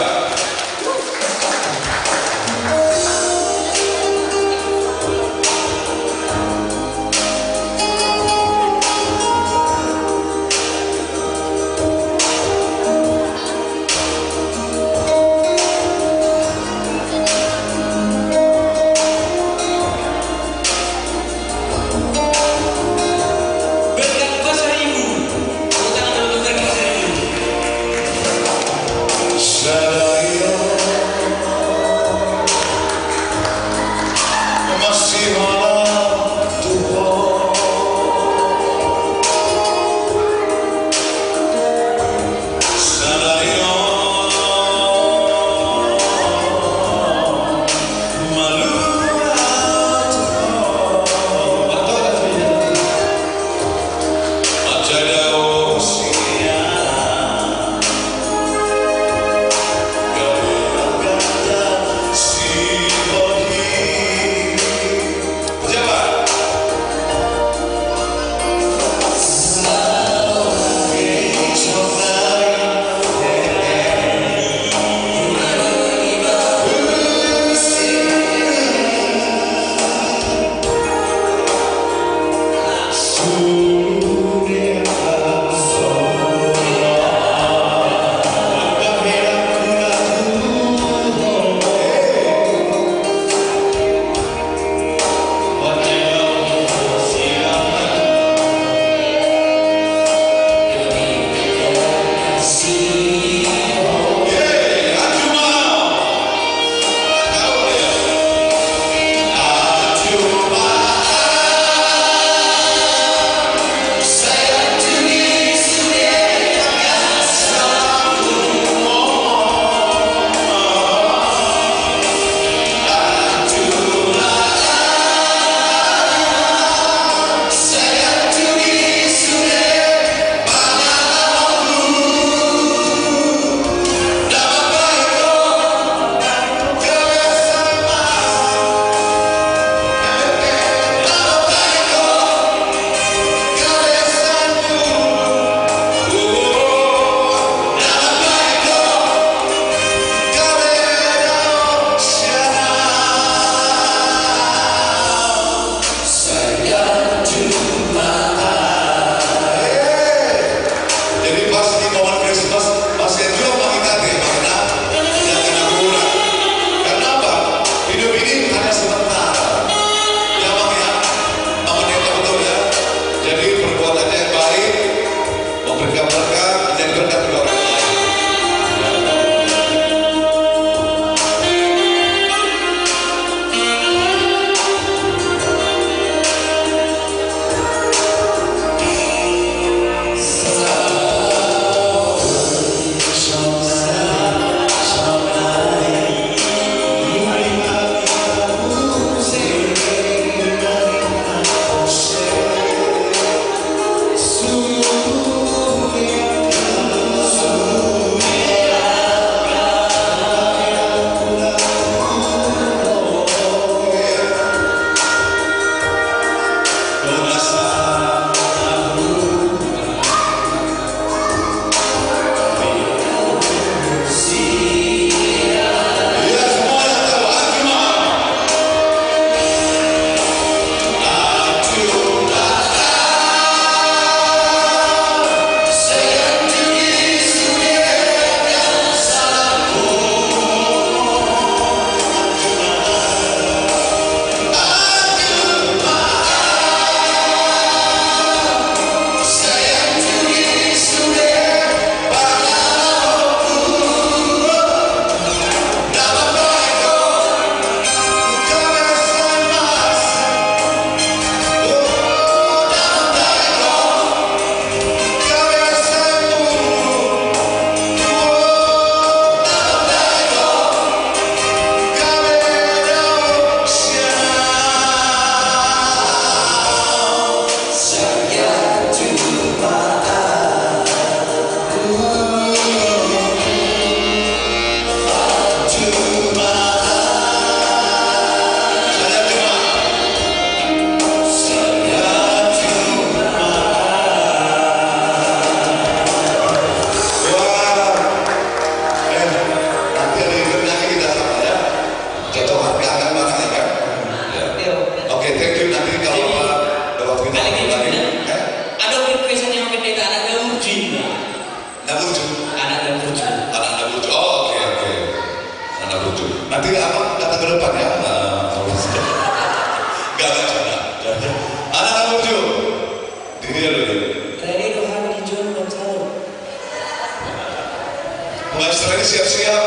Jadi siap-siap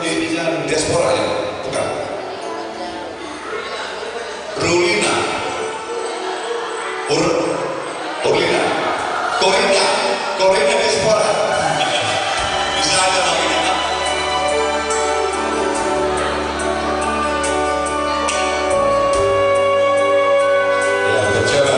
di diaspora ya, bukan? Rulina, Urlina, Korina diaspora. Bisa aja namanya. Ya, coba.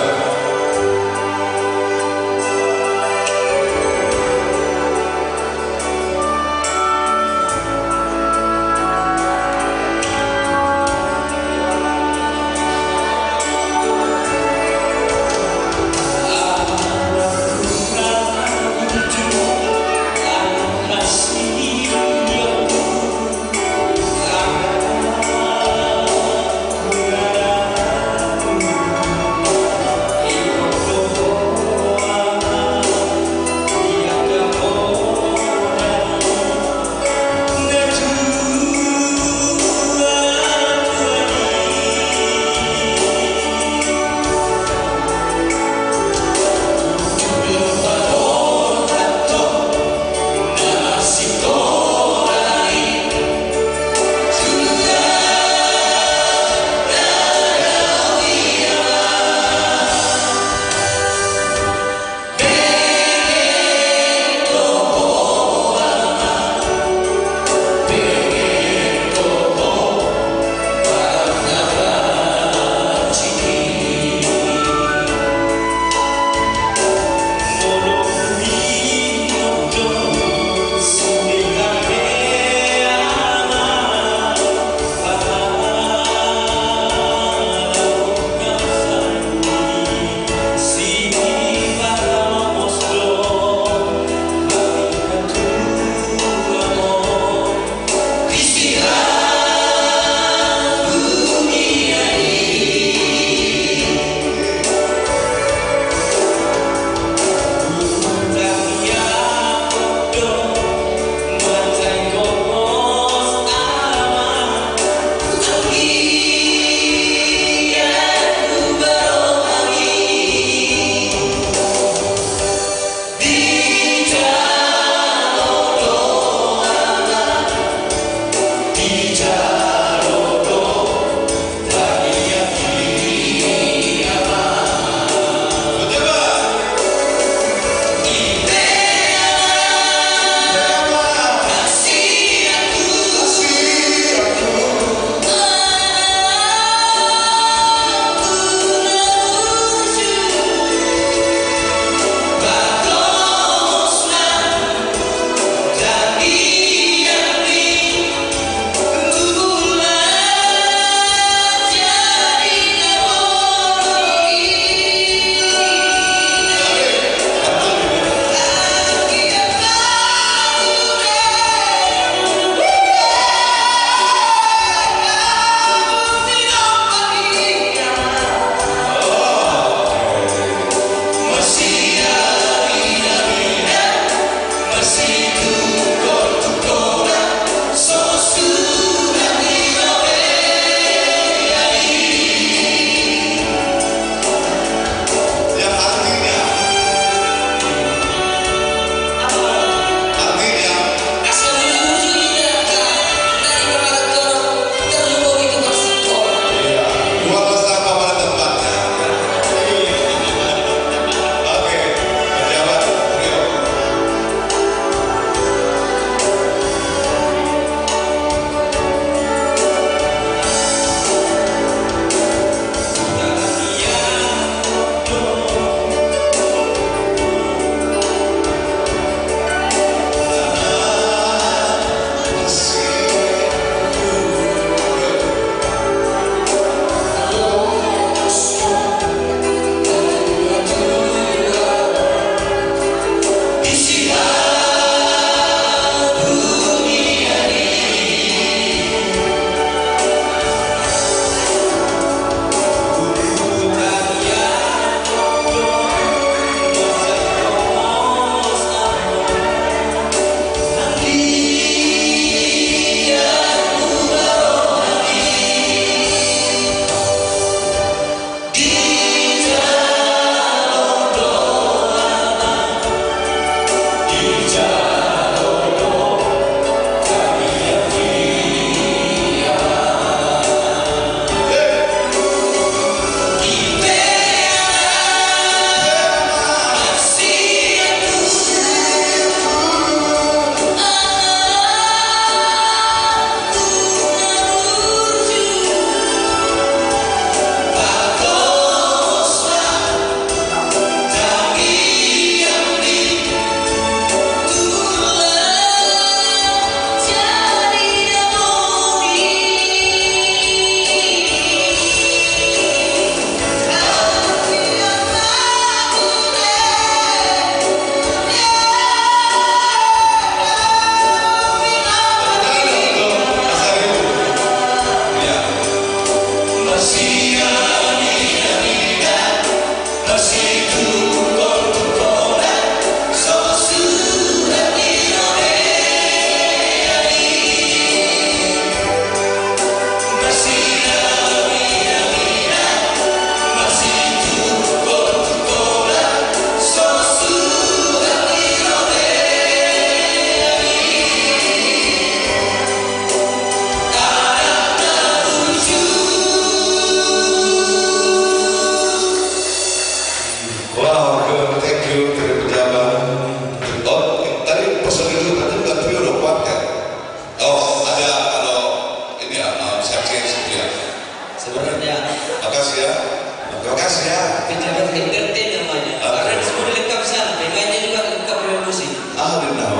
Terima kasih ya. Pejabat HRT namanya. Karena disebut lengkap sana. Pemainnya juga lengkap dengan musik. Alhamdulillah.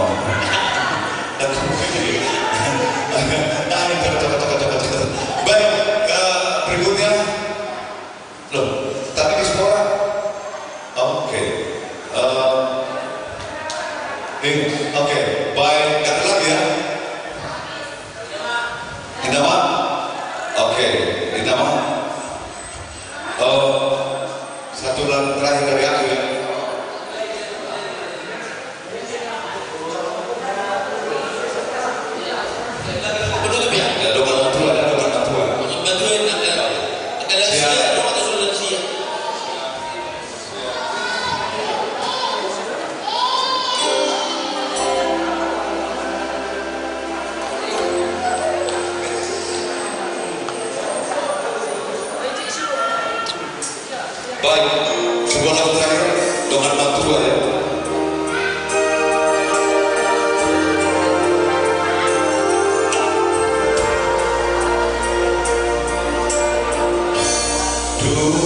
Baik, berikutnya. Loh, tadi di sekolah. Oke. Oke, baik. Kata lagi ya. Indama. Oke, Indama. Satu dan terakhir dari aku ya. Betul ya? Ada doa orang tua, ada doa orang tua. Bantuin ada lansia, doa atau lansia. Baik, sebuah lagu terakhir dengan mantua ya. Dua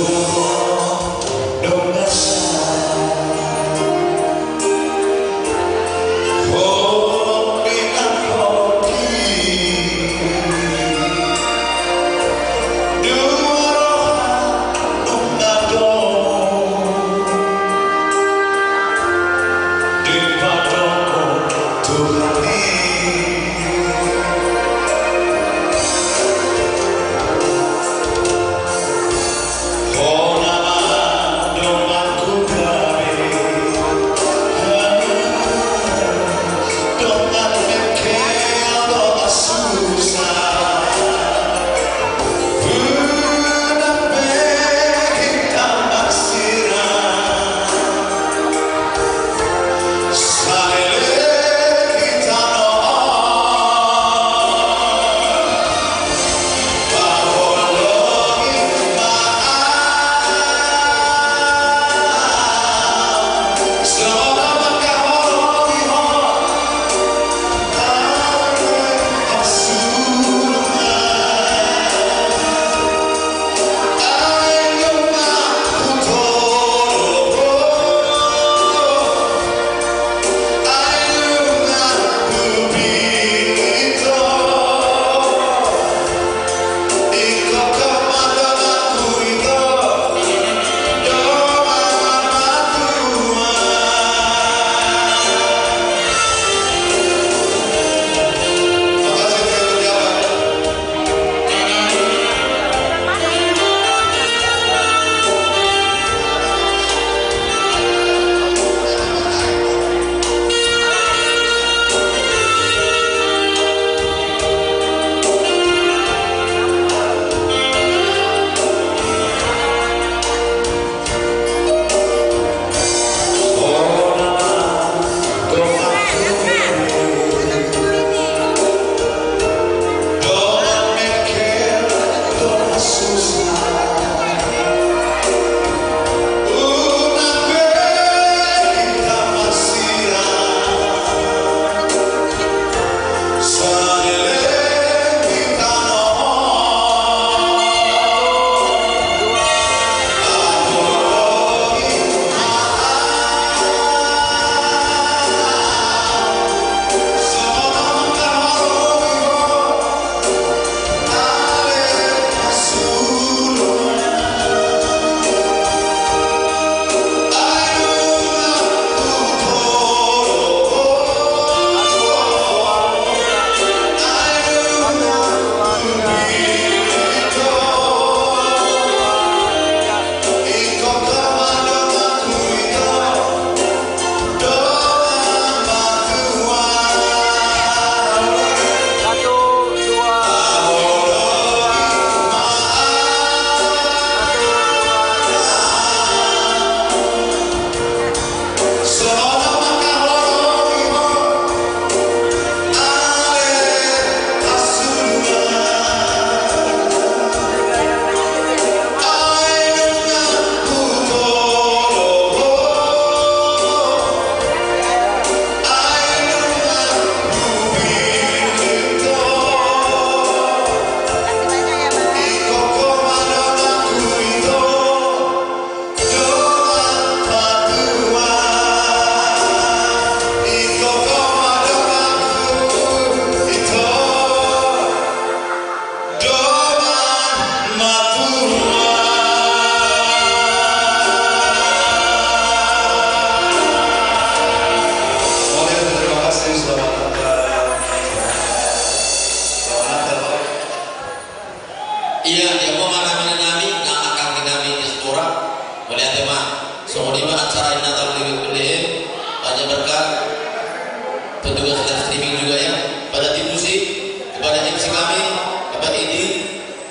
MC kami, Bapak Edi,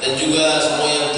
dan juga semua yang